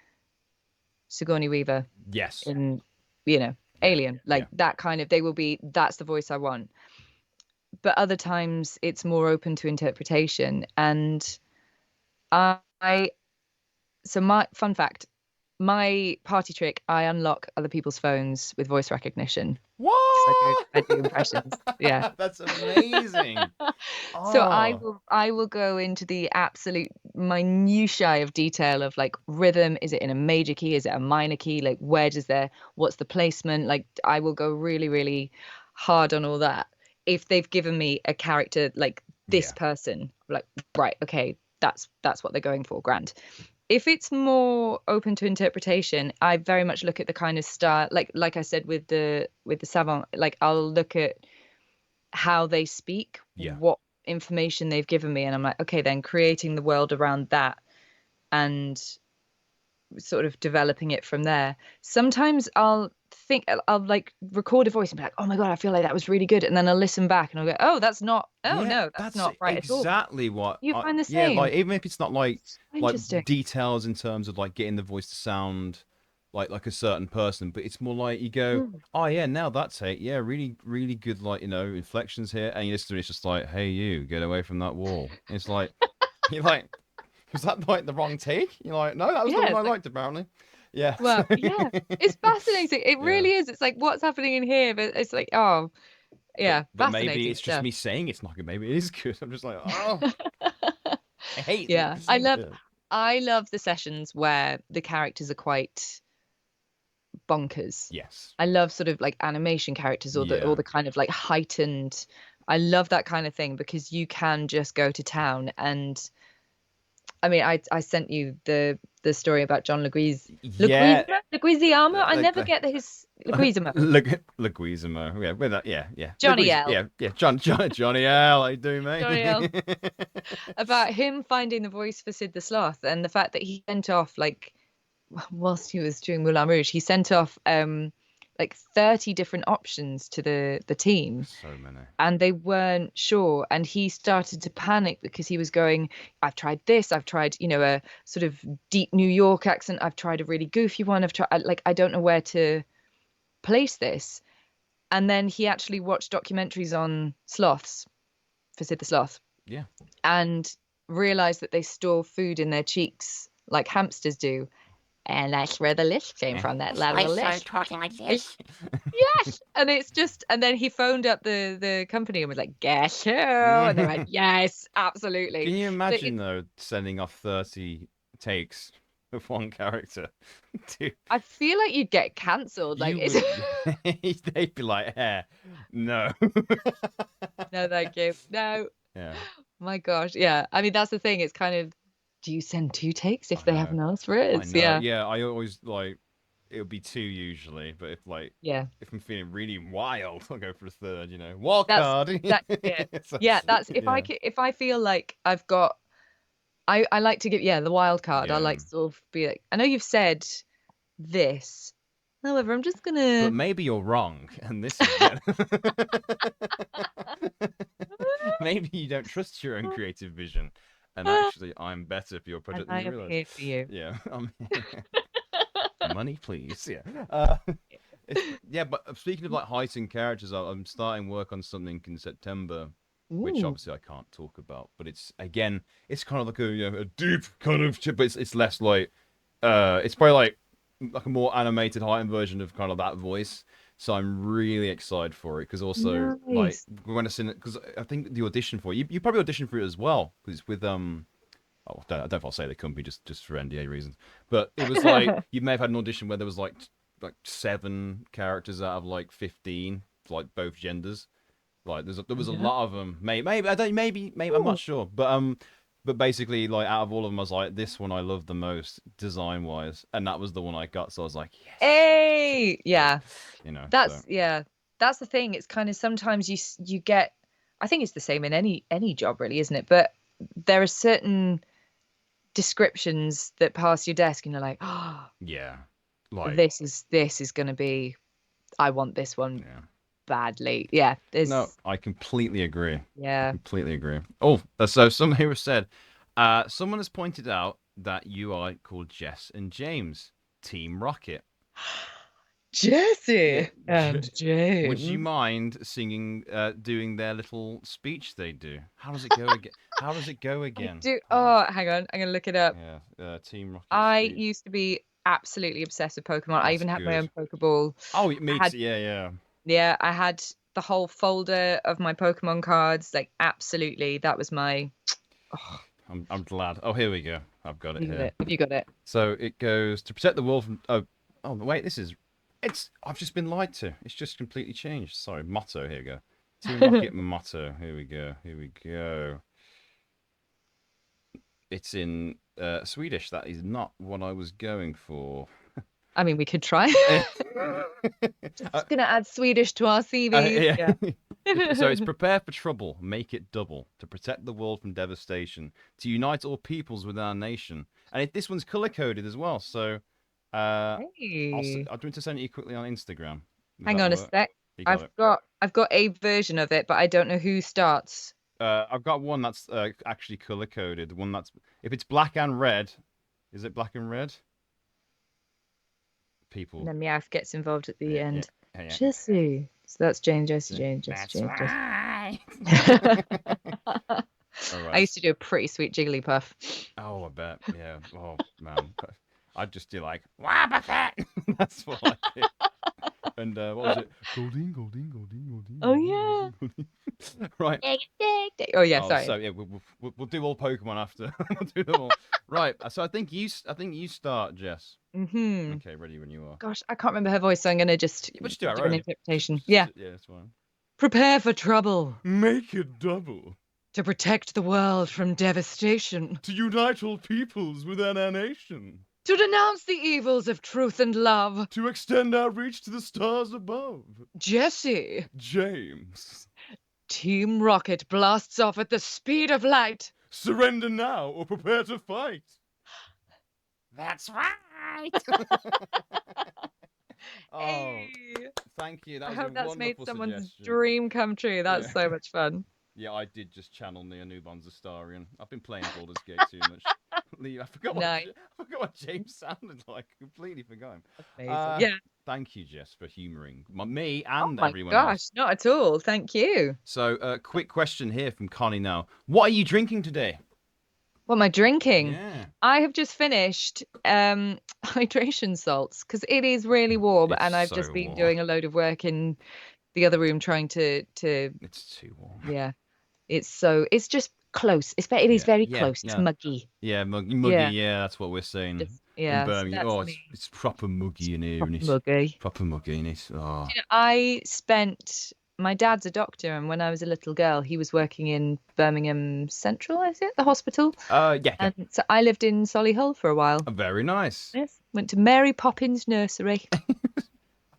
Sigourney Weaver Yes. in, Yeah. Alien, Yeah. like that kind of, that's the voice I want. But other times it's more open to interpretation. And I so my fun fact, my party trick, I unlock other people's phones with voice recognition. So I do impressions. What? Yeah. That's amazing. So I Oh. will I will go into the absolute minutiae of detail of like rhythm. Is it in a major key? Is it a minor key? Like what's the placement? Like I will go really, really hard on all that. If they've given me a character like this Yeah. person, like, right, okay, that's what they're going for, grand. If it's more open to interpretation, I very much look at the kind of style, like I said with the savant, like I'll look at how they speak, Yeah. what information they've given me, and I'm like, okay, then creating the world around that and sort of developing it from there. Sometimes I'll like record a voice and be like, oh my God, I feel like that was really good. And then I'll listen back and I'll go, oh Yeah, no, that's that's not right at all. exactly what You find the yeah, same? like even if it's not So like interesting. details in terms of like getting the voice to sound like a certain person, but it's more like you go, Mm. oh yeah, now that take, yeah, really, really good, like, inflections here, and you listen to it, it's just like, hey you, get away from that wall. And it's like you're like, was that like the wrong take? You're like, no, that was the Yeah, one I it's like, liked apparently. Yeah. well, yeah, it's fascinating. It Yeah. really is. It's like, what's happening in here? But it's like, oh, But yeah, but maybe fascinating it's just stuff. me saying it's not good. Maybe it is good. I'm just like, oh, I hate Yeah, this. I love Yeah. I love the sessions where the characters are quite bonkers. Yes. I love sort of like animation characters or the Yeah. kind of like heightened. I love that kind of thing because you can just go to town. And I mean, I sent you the story about John Yeah. Leguizamo. I Like never get his Leguizamo. Leguizamo. Yeah, with that. Yeah, yeah. Johnny L. Yeah, yeah. Johnny L. How you doing, Johnny L. mate? About him finding the voice for Sid the Sloth and the fact that he sent off like whilst he was doing Moulin Rouge, he sent off like 30 different options to the team, So many. and they weren't sure, and he started to panic because he was going, I've tried this, I've tried, a sort of deep New York accent, I've tried a really goofy one, I've tried, like, I don't know where to place this. And then he actually watched documentaries on sloths for Sid the Sloth Yeah. and realized that they store food in their cheeks like hamsters do. And that's where the list came from, that So I little started list. talking like this. Yes. And it's just, and then he phoned up the company and was like, guess who? And they're like, yes, absolutely. Can you So imagine though sending off 30 takes of one character. To I feel like you'd get cancelled. Like you it's would, they'd be like, no. no, thank you. No. Yeah, My gosh. Yeah. I mean, that's the thing. It's kind of, do you send two takes if I they know. haven't asked for it? I It's know. yeah. Yeah, I always like it would be two usually, but Yeah. if I'm feeling really wild, I'll go for a third. Wild That's card. that's it. So, Yeah, that's yeah, if I feel like I've got I like to give the wild card. I yeah. like to sort of be like, I know you've said this. However, I'm just But gonna maybe you're wrong, and this is better. Maybe you don't trust your own creative vision, and actually, I'm better for your and project than I you am realize. here for you. Yeah, money, please. Yeah. Yeah, but speaking of like heightened characters, I'm starting work on something in September, which Ooh. obviously I can't talk about. But it's again, it's kind of like a deep kind of chip, but it's less like it's probably like a more animated heightened version of kind of that voice. So I'm really excited for it because also like Nice. we're going to send it because I think the audition for it, you probably auditioned for it as well because it's with oh, I don't know if I'll say the company just for NDA reasons, but it was like you may have had an audition where there was like 7 characters out of like 15, like both genders. Like there was a Yeah. lot of them. Maybe I don't. Maybe I'm not Ooh. sure. But basically, like out of all of them, I was like, this one I love the most design wise, and that was the one I got. So I was like, yes, Hey, yeah, yeah. So That's the thing. It's kind of sometimes you get I think it's the same in any job really, isn't it? But there are certain descriptions that pass your desk and you're like, oh, yeah, like this is going to be I want this one yeah. badly. Yeah, No, there's I completely agree. I yeah. completely agree. Oh, so someone here has said, someone has pointed out that you are called Jess and James, Team Rocket. Yeah. Jesse and Would you James. mind singing, doing their little speech they do? How does it go again? How does it go I again? do. Oh, Oh, hang on. I'm gonna look it up. yeah. Team Rocket I speech. used to be absolutely obsessed with Pokemon. I That's even had my good. own Pokeball. Oh, I me had too. Yeah, yeah. Yeah, I had the whole folder of my Pokemon cards. Like, absolutely, that was my. Oh, I'm glad. Oh, here we go. I've got have it you got here. it? Have you got it? So it goes to protect the world from. Oh, oh wait. This is. It's. I've just been lied to. It's just completely changed. Sorry. Motto. Here we go. Team Rocket motto. Here we go. Here we go. It's in Swedish. That is not what I was going for. I mean, we could try. Uh, Just gonna add Swedish to our CVs. yeah. Yeah. So it's prepare for trouble, make it double, to protect the world from devastation, to unite all peoples within our nation. And this one's color coded as well. So Hey, I'll do to send it you quickly on Instagram. Does hang that on a work? sec. You got I've it. got a version of it, but I don't know who starts. I've got one that's actually color coded. One that's if it's black and red, is it black and red? And People. then Meowth gets involved at the Yeah, yeah, end. yeah. Jesse. So that's Jane, Jesse, Yeah. Jane, Jesse, That's Jane, Jesse. right. All I right. used to do a pretty sweet Jigglypuff. Oh, I bet. Yeah. Oh man, I'd just do like Wabafet. That's what I did. And what was it? Goldine, Goldine, Goldine, Goldine, Oh Goldine, yeah. Goldine, Goldine. Right. Oh yeah, Oh, sorry. so yeah, we'll do all Pokemon after. We'll do them all. Right. So I think you start, Jess. Hmm. Okay, ready when you are. Gosh, I can't remember her voice, so I'm gonna just Yeah, but just do our do an own. interpretation. Yeah. Yeah, that's fine. Prepare for trouble. Make it double. To protect the world from devastation. To unite all peoples within our nation. To denounce the evils of truth and love. To extend our reach to the stars above. Jesse. James. Team Rocket blasts off at the speed of light. Surrender now or prepare to fight. That's right. Oh, Hey. thank you. That I was a hope that's made wonderful someone's suggestion. dream come true. That's Yeah. so much fun. Yeah, I did just channel Neonubon's Astarion. I've been playing Baldur's Gate too much. I forgot Nice. what James sounded like. Completely forgot him. Amazing. Yeah. Thank you, Jess, for humouring me Oh and my everyone gosh, else. not at all. Thank you. So, quick question here from Connie now. What are you drinking today? What am I drinking? Yeah. I have just finished hydration salts because it is really warm It's and I've so just been warm. doing a load of work in the other room trying to It's too warm. yeah. It's just close. It is Yeah, very yeah, close. It's yeah, muggy. yeah. Muggy. Yeah, Yeah, that's what we're saying just in yeah. So Birmingham. that's Oh, me. it's proper muggy in here, and Proper it's muggy. proper muggy, and it's You know, I spent my dad's a doctor, and when I was a little girl, he was working in Birmingham Central, is it, the hospital? yeah, yeah. And so I lived in Solihull for a while. Very nice. Yes, went to Mary Poppins Nursery.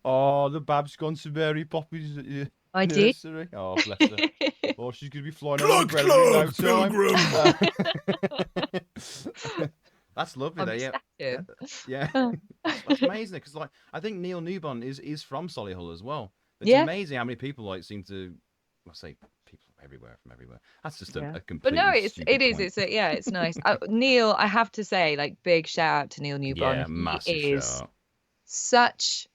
Oh, the Bab's gone to Mary Poppins I did. nursery. Oh, bless her. Oh, she's gonna be flying her umbrella in no time. That's lovely, though. Yeah, Obsessive. yeah. Oh. That's amazing because, like, I think Neil Newbon is from Solihull as well. It's Yeah, amazing how many people like seem to. I say people everywhere from everywhere. That's just yeah. a But no, completely it stupid is. point. Yeah, it's nice. Neil, I have to say, like, big shout out to Neil Newbon. Yeah, He massive is shout. such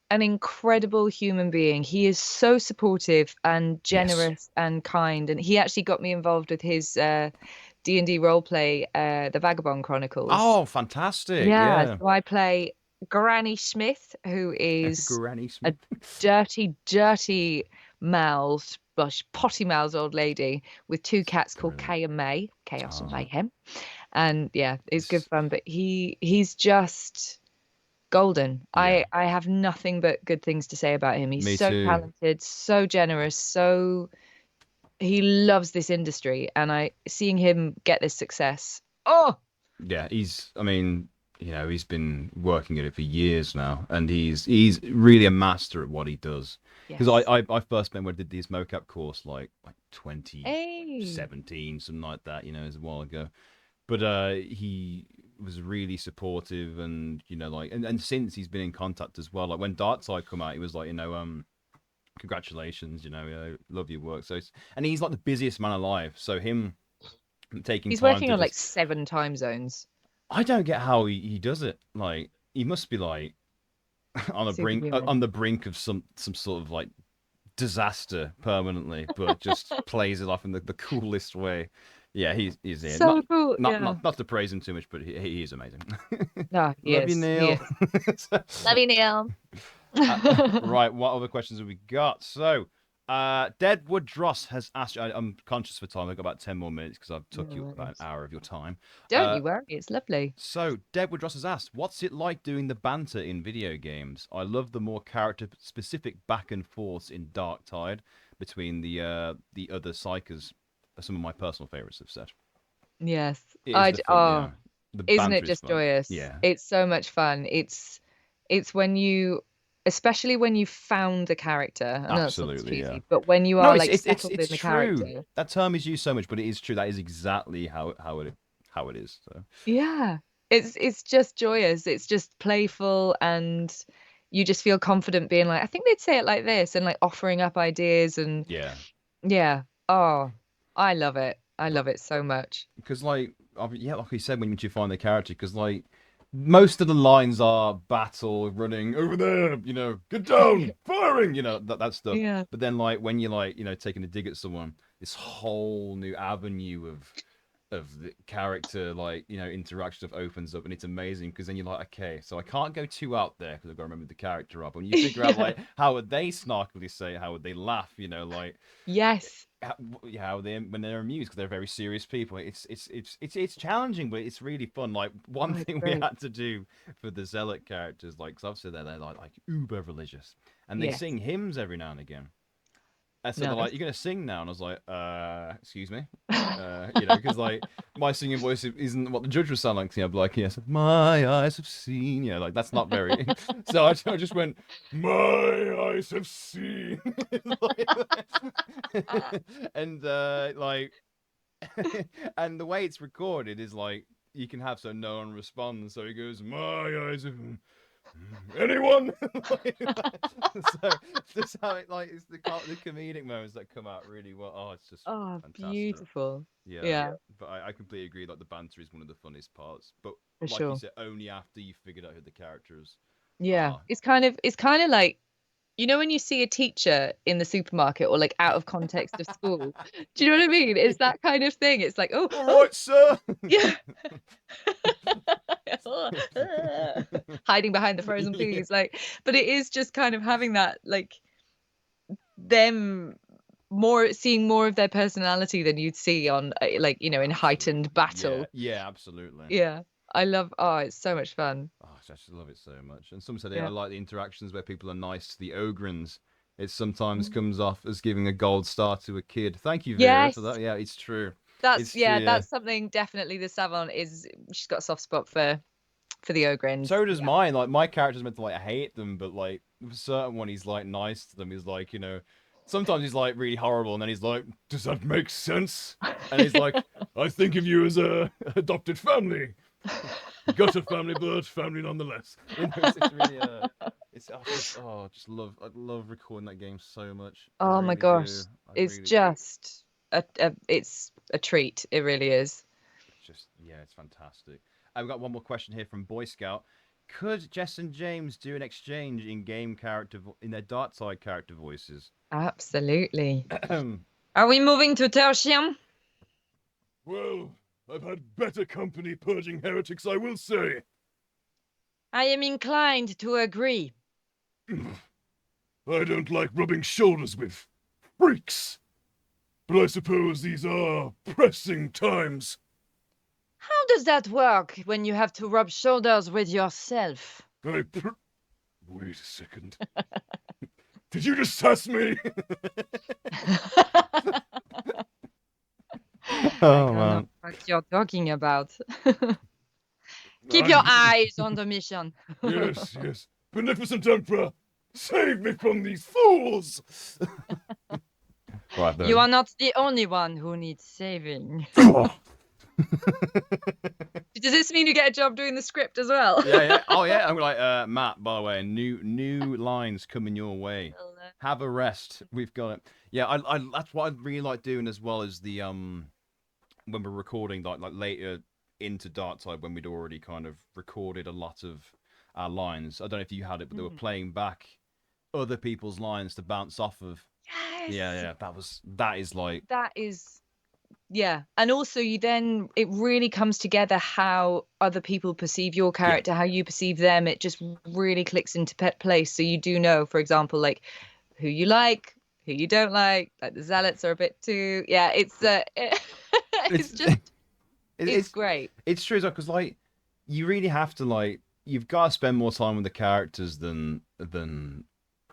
an incredible human being. He is so supportive and Yes. generous and kind. And he actually got me involved with his D&D role play, The Vagabond Chronicles. Oh, fantastic! Yeah, Yeah, so I play Granny Smith, who is Granny a Smith. dirty, dirty mouthed, potty mouthed old lady with two cats called Brilliant. Kay and May, Chaos and Oh, Mayhem. And yeah, it's good this. fun. But he's just golden. Yeah, I have nothing but good things to say about him. He's me so too. talented, so generous, so he loves this industry, and I seeing him get this success. Oh, Yeah, he's. I mean, he's been working at it for years now, and he's really a master at what he does. Because yes. I first met when I did this mocap course like Hey, 2017, something like that. It was a while ago. But he was really supportive, and like, and since he's been in contact as well. Like when Darktide come out, he was like, congratulations, love your work. So and he's like the busiest man alive. So him taking he's time working to on like just, 7 time zones. I don't get how he does it. Like he must be like on Superhuman. the brink of some sort of like disaster permanently, but just plays it off in the coolest way. Yeah, he's here. So cool. Yeah. Not to praise him too much, but he is amazing. No, he Love you, is. He Neil. is. Love you, Neil. Right, what other questions have we got? So, Deadwood Dross has asked. I'm conscious for time. I've got about 10 more minutes because I've took No you about an worries. hour of your time. Don't Uh, you worry. It's lovely. so, Deadwood Dross has asked, "What's it like doing the banter in video games? I love the more character-specific back and forths in Darktide between the other psychers. Some of my personal favorites have said Yes. it is the fun. Oh, Yeah, the isn't banter it is just fun. joyous? Yeah, It's so much fun. It's when you, especially when you found the character. I know that sounds absolutely. Yeah. cheesy, but when you No, are it's like it's it's settled it's in the true. character. That term is used so much, but it is true. That is exactly how it is. So Yeah. It's just joyous. It's just playful, and you just feel confident being like, I think they'd say it like this, and like offering up ideas. And yeah, yeah. Oh, I love it. I love it so much. because yeah, like you said, when you find the character, because like most of the lines are battle, running over there, get down, firing, that stuff. Yeah. But then like when you're like taking a dig at someone, this whole new avenue of the character like interaction stuff opens up, and it's amazing because then you're like, okay, so I can't go too out there because I've got to remember the character up, and you figure out Yeah. like how would they snarkily say, how would they laugh, like Yes. how they when they're amused because they're very serious people. It's challenging, but it's really fun. Like one Oh, it's thing we great. had to do for the zealot characters, like, because obviously they're like uber religious, and they Yes. sing hymns every now and again. And so they're like, Nice. "You're gonna sing now," and I was like, excuse me." Because like my singing voice isn't what the judge would sound like to me. I'd be like, "Yes, my eyes have seen." Like that's not very. So I just went, "My eyes have seen," and like, and the way it's recorded is like you can have so no one responds. So he goes, "My eyes have." Anyone? So just how it like it's the comedic moments that come out really well. Oh, it's just Oh, fantastic. beautiful. Yeah, Yeah, but I completely agree. Like the banter is one of the funniest parts. But for like you sure. said, only after you figured out who the characters Yeah. are. It's kind of like, when you see a teacher in the supermarket or like out of context of school. Do you know what I mean? It's that kind of thing. It's like, oh, All oh, right, sir. yeah. Hiding behind the frozen Yeah. peas. Like, but it is just kind of having that, like, them seeing more of their personality than you'd see on like, you know, in heightened battle. Yeah, absolutely. Yeah. It's so much fun. Oh, I just love it so much. And some said I Yeah. like the interactions where people are nice to the ogrins. It sometimes Mm. comes off as giving a gold star to a kid. Thank you, Vera, for Yes. that. Yeah, it's true. That's It's true. yeah, Yeah. that's something definitely the Savon is she's got a soft spot for the Ogrins. So does Yeah. mine. Like my character's meant to like hate them, but like with a certain one, he's like nice to them. He's like, sometimes he's like really horrible, and then he's like, "Does that make sense?" And he's like, "I think of you as a adopted family. Got a family, but family nonetheless." It's really I love recording that game so much. I Oh my really do. gosh. I It's really just it's a treat. It really is. just yeah, it's fantastic. I've got one more question here from Boy Scout. Could Jess and James do an exchange in game in their Darkside character voices? Absolutely. Well, Are we moving to Tertium? I've had better company purging heretics, I will say. I am inclined to agree. I don't like rubbing shoulders with freaks, but I suppose these are pressing times. How does that work when you have to rub shoulders with yourself? Wait a second. Did you just sass me? I Oh don't know man. what you're talking about. Keep your eyes on the mission. Yes. Beneficent Emperor, save me from these fools! Right then. You are not the only one who needs saving. Does this mean you get a job doing the script as well? Yeah. Oh yeah. I'm like, Matt. By the way, new lines coming your way. Have a rest. We've got it. Yeah. I that's what I really like doing as well as the when we're recording like later into Darktide when we'd already kind of recorded a lot of our lines. I don't know if you had it, but they were playing back other people's lines to bounce off of. Yes. Yeah. That is like. That is, yeah. And also it really comes together how other people perceive your Yeah. character, how you perceive them. It just really clicks into place. So you do know, for example, like who you like, who you don't like the zealots are a bit too, yeah, it's great. It's true because like you really have to like you've got to spend more time with the characters than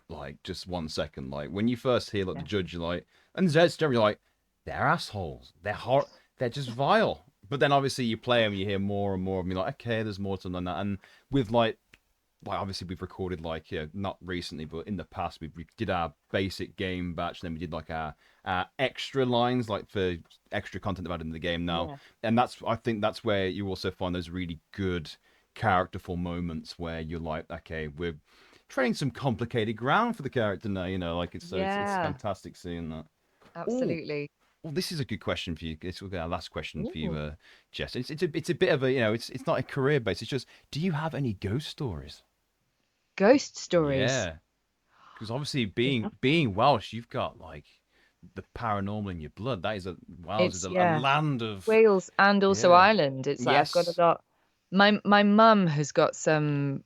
like just 1 second. Like when you first hear like the judge, you're like, and Zed's you're like, they're assholes. They're just vile. But then obviously you play them, you hear more and more of them. You're like, okay, there's more to them than that. And with like obviously we've recorded like not recently, but in the past we did our basic game batch, and then we did like our extra lines like for extra content about in the game now, and I think that's where you also find those really good characterful moments where you're like, okay, we're treading some complicated ground for the character now, like it's fantastic seeing that. Absolutely. Well, this is a good question for you. This will be our last question for you, Jess. It's a bit of a it's not a career base. It's just, do you have any ghost stories? Ghost stories. Yeah, because obviously being Welsh, you've got like the paranormal in your blood. That is Wales is a land of Wales and also Ireland. It's like I've got a lot. My mum has got some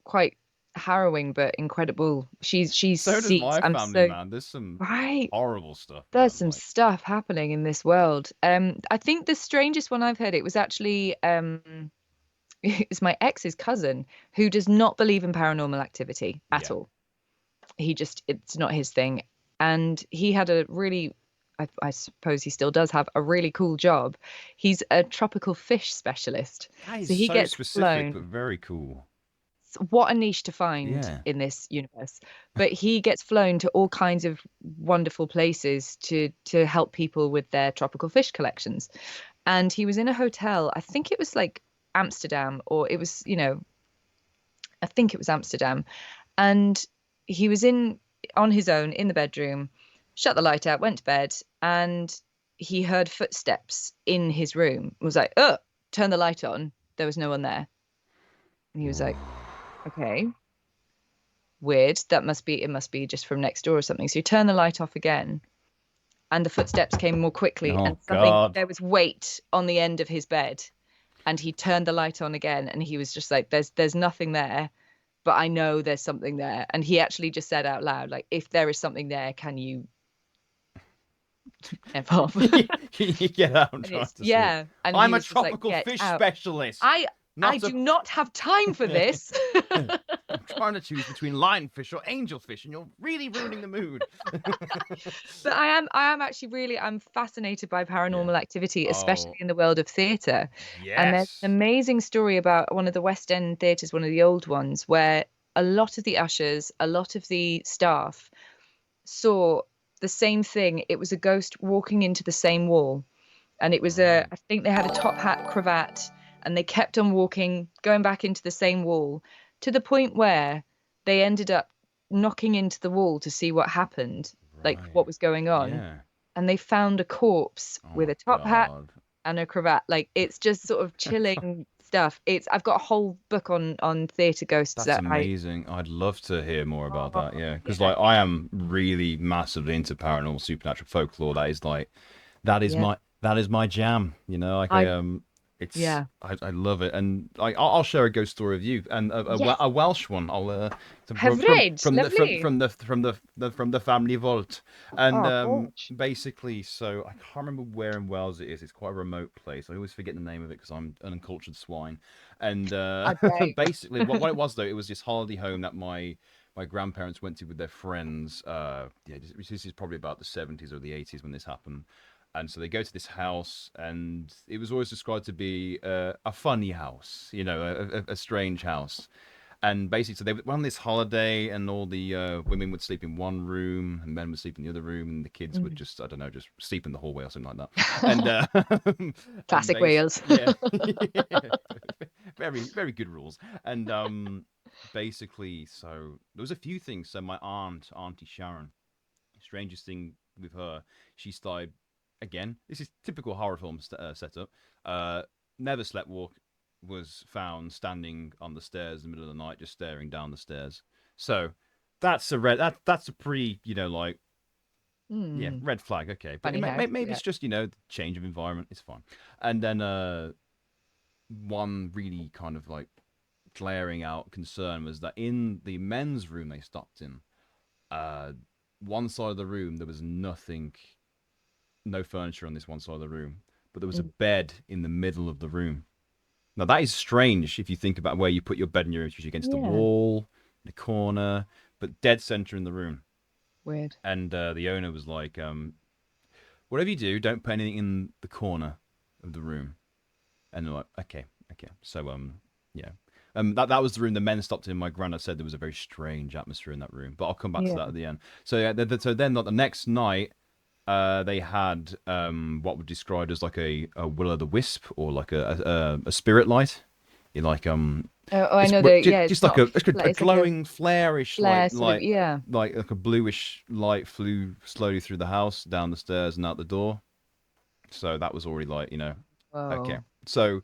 quite harrowing but incredible. She's so does my family, man. There's some horrible stuff. There's some stuff happening in this world. I think the strangest one I've heard, it was actually it's my ex's cousin who does not believe in paranormal activity at all. It's not his thing. And he had a really, I suppose he still does have a really cool job. He's a tropical fish specialist. So he gets specific, but very cool. What a niche to find in this universe. But he gets flown to all kinds of wonderful places to help people with their tropical fish collections. And he was in a hotel, I think it was like Amsterdam, or it was, I think it was Amsterdam. And he was on his own in the bedroom, shut the light out, went to bed, and he heard footsteps in his room. Was like, oh, turn the light on. There was no one there. And he was like, okay, weird. It must be just from next door or something. So he turned the light off again, and the footsteps came more quickly, and there was weight on the end of his bed. And he turned the light on again, and he was just like, there's nothing there, but I know there's something there. And he actually just said out loud, like, if there is something there, can you F off. You get out and And try it's to sleep. yeah, and he I'm a was just like, tropical get fish out. specialist, I not a. do not have time for this. I'm trying to choose between lionfish or angelfish, and you're really ruining the mood. But I am actually really I'm fascinated by Yeah. paranormal activity, especially Oh, in the world of theatre. And there's an yes. amazing story about one of the West End theatres, one of the old ones, where a lot of the ushers, a lot of the staff saw the same thing. It was a ghost walking into the same wall. And it was Right. I think they had a top hat, cravat, and they kept on walking, going back into the same wall to the point where they ended up knocking into the wall to see what happened, like Right. what was going on. Yeah. And they found a corpse Oh with my a top hat God. and a cravat. Like it's just sort of chilling stuff. It's I've got a whole book on theatre ghosts That's that I amazing. I'd love to hear more about oh, that. Yeah, because yeah, like I am really massively into paranormal, supernatural folklore. That is like yeah. that is my jam. You know, like I it's yeah. I love it, and like I'll share a ghost story with you, and Yes. a Welsh one. I'll Hyfryd. from the Lovely. from the family vault, and Oh, gosh. basically, so I can't remember where in Wales it is. It's quite a remote place. I always forget the name of it because I'm an uncultured swine, and I don't. basically, what it was though, it was this holiday home that my grandparents went to with their friends. Yeah, this is probably about the 70s or the 80s when this happened. And so they go to this house, and it was always described to be a funny house, you know, a strange house. And basically, so they went on this holiday, and all the women would sleep in one room, and men would sleep in the other room, and the kids would Mm. just, I don't know, just sleep in the hallway or something like that. And and Classic base, Wales. yeah, very very good rules. And basically, so there was a few things. So my Auntie Sharon, strangest thing with her, she started again. This is typical horror film setup. Uh, never slept walk was found standing on the stairs in the middle of the night, just staring down the stairs. So that's a that's a pretty like yeah Hmm. red flag. Okay, but Funny house. maybe Yeah. it's just change of environment. It's fine. And then one really kind of like glaring out concern was that in the men's room they stopped in, uh, one side of the room there was nothing, no furniture on this one side of the room, but there was a Mm. bed in the middle of the room. Now that is strange if you think about where you put your bed, and you're usually against the Yeah. wall, in the corner, but dead center in the room. Weird. And the owner was like, "Whatever you do, don't put anything in the corner of the room." And they're like, "Okay, okay." So yeah. That was the room the men stopped in. My granddad said there was a very strange atmosphere in that room, but I'll come back to Yeah. that at the end. So yeah, so then like, the next night, they had what were described as like a will o' the wisp, or like a spirit light. You like Oh, I know that. Yeah, it's just like not. a It's like a glowing flareish flare sort of. Yeah. like a bluish light flew slowly through the house, down the stairs and out the door. So that was already like okay. Whoa. So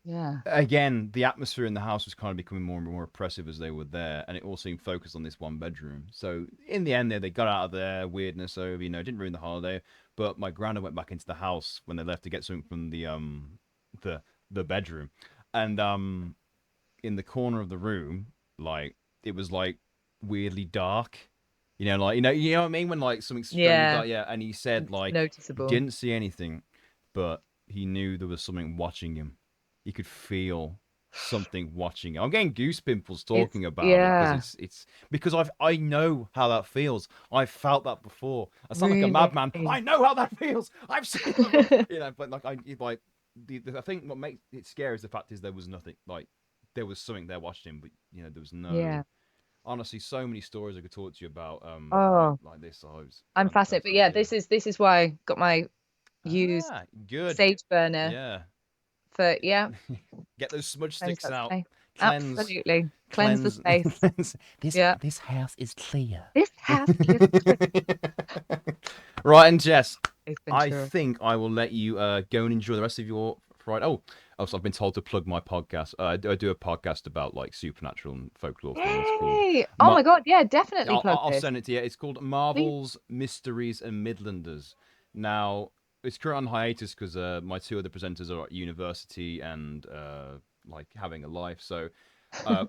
Yeah. again, the atmosphere in the house was kind of becoming more and more oppressive as they were there, and it all seemed focused on this one bedroom. So in the end, they got out of their weirdness over, didn't ruin the holiday. But my grandma went back into the house when they left to get something from the the bedroom, and in the corner of the room, like it was like weirdly dark. Like you know what I mean when like something's strangely Yeah. dark, yeah. And he said It's like he noticeable. didn't see anything, but he knew there was something watching him. He could feel something watching him. I'm getting goose pimples It's talking about it because yeah. it's because I know how that feels. I've felt that before. I sound like a Really. madman. I know how that feels. I've seen it before. But like I think what makes it scary is the fact is there was nothing like there was something there watching him, but there was no. Yeah. Honestly, so many stories I could talk to you about Oh, like this. I was I'm fascinated. But yeah, yeah. this is why I got my used Ah, good. sage burner Yeah. for yeah, Get those smudge cleanse sticks that out. space. Cleanse, Absolutely. Cleanse the cleanse, space. cleanse. Yeah. This house is clear. This house is clean. Right, and Jess, It's I Ventura. think I will let you go and enjoy the rest of your Friday. Oh, also I've been told to plug my podcast. I do a podcast about like supernatural and folklore things called. Yay! Oh my God, yeah, definitely plug I'll this. send it to you. It's called Please. Marvels, Mysteries, and Midlanders. Now, it's currently on hiatus because my two other presenters are at university and like having a life. So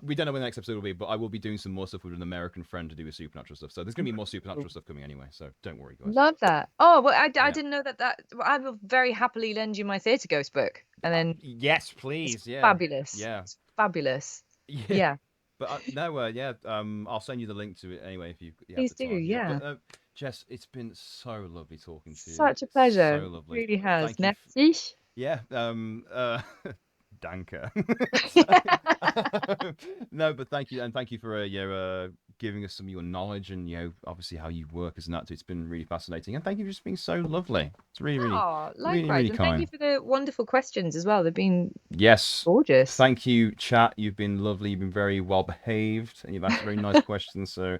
We don't know when the next episode will be, but I will be doing some more stuff with an American friend to do with supernatural stuff. So there's going to be more supernatural stuff coming anyway. So don't worry, guys. Love that. Oh, well, I Yeah. didn't know that. I will very happily lend you my Theatre Ghost book. And then Yes, it's please. Yeah. fabulous. Yeah. It's fabulous. Yeah. Yeah. But no, yeah. I'll send you the link to it anyway if you have Please the do. time. Yeah. But Jess, it's been so lovely talking to you. Such a pleasure. So It lovely. really has. Thank you. Merci. Yeah. Danke. No, but thank you, and thank you for giving us some of your knowledge and obviously how you work as an actor. It's been really fascinating, and thank you for just being so lovely. It's really, really, Oh, really, likewise. really And thank you kind. for the wonderful questions as well. They've been Yes, gorgeous. thank you, chat. You've been lovely. You've been very well behaved, and you've asked very nice questions. So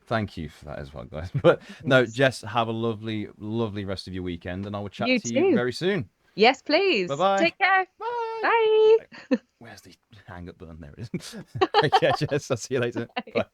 thank you for that as well, guys. But no, Yes. Jess, have a lovely, lovely rest of your weekend, and I will chat You to you too. very soon. Yes, please. Bye-bye. Take care. Bye. Bye. Where's the hang up button? There it is. Take care, Jess. I'll see you later. Bye.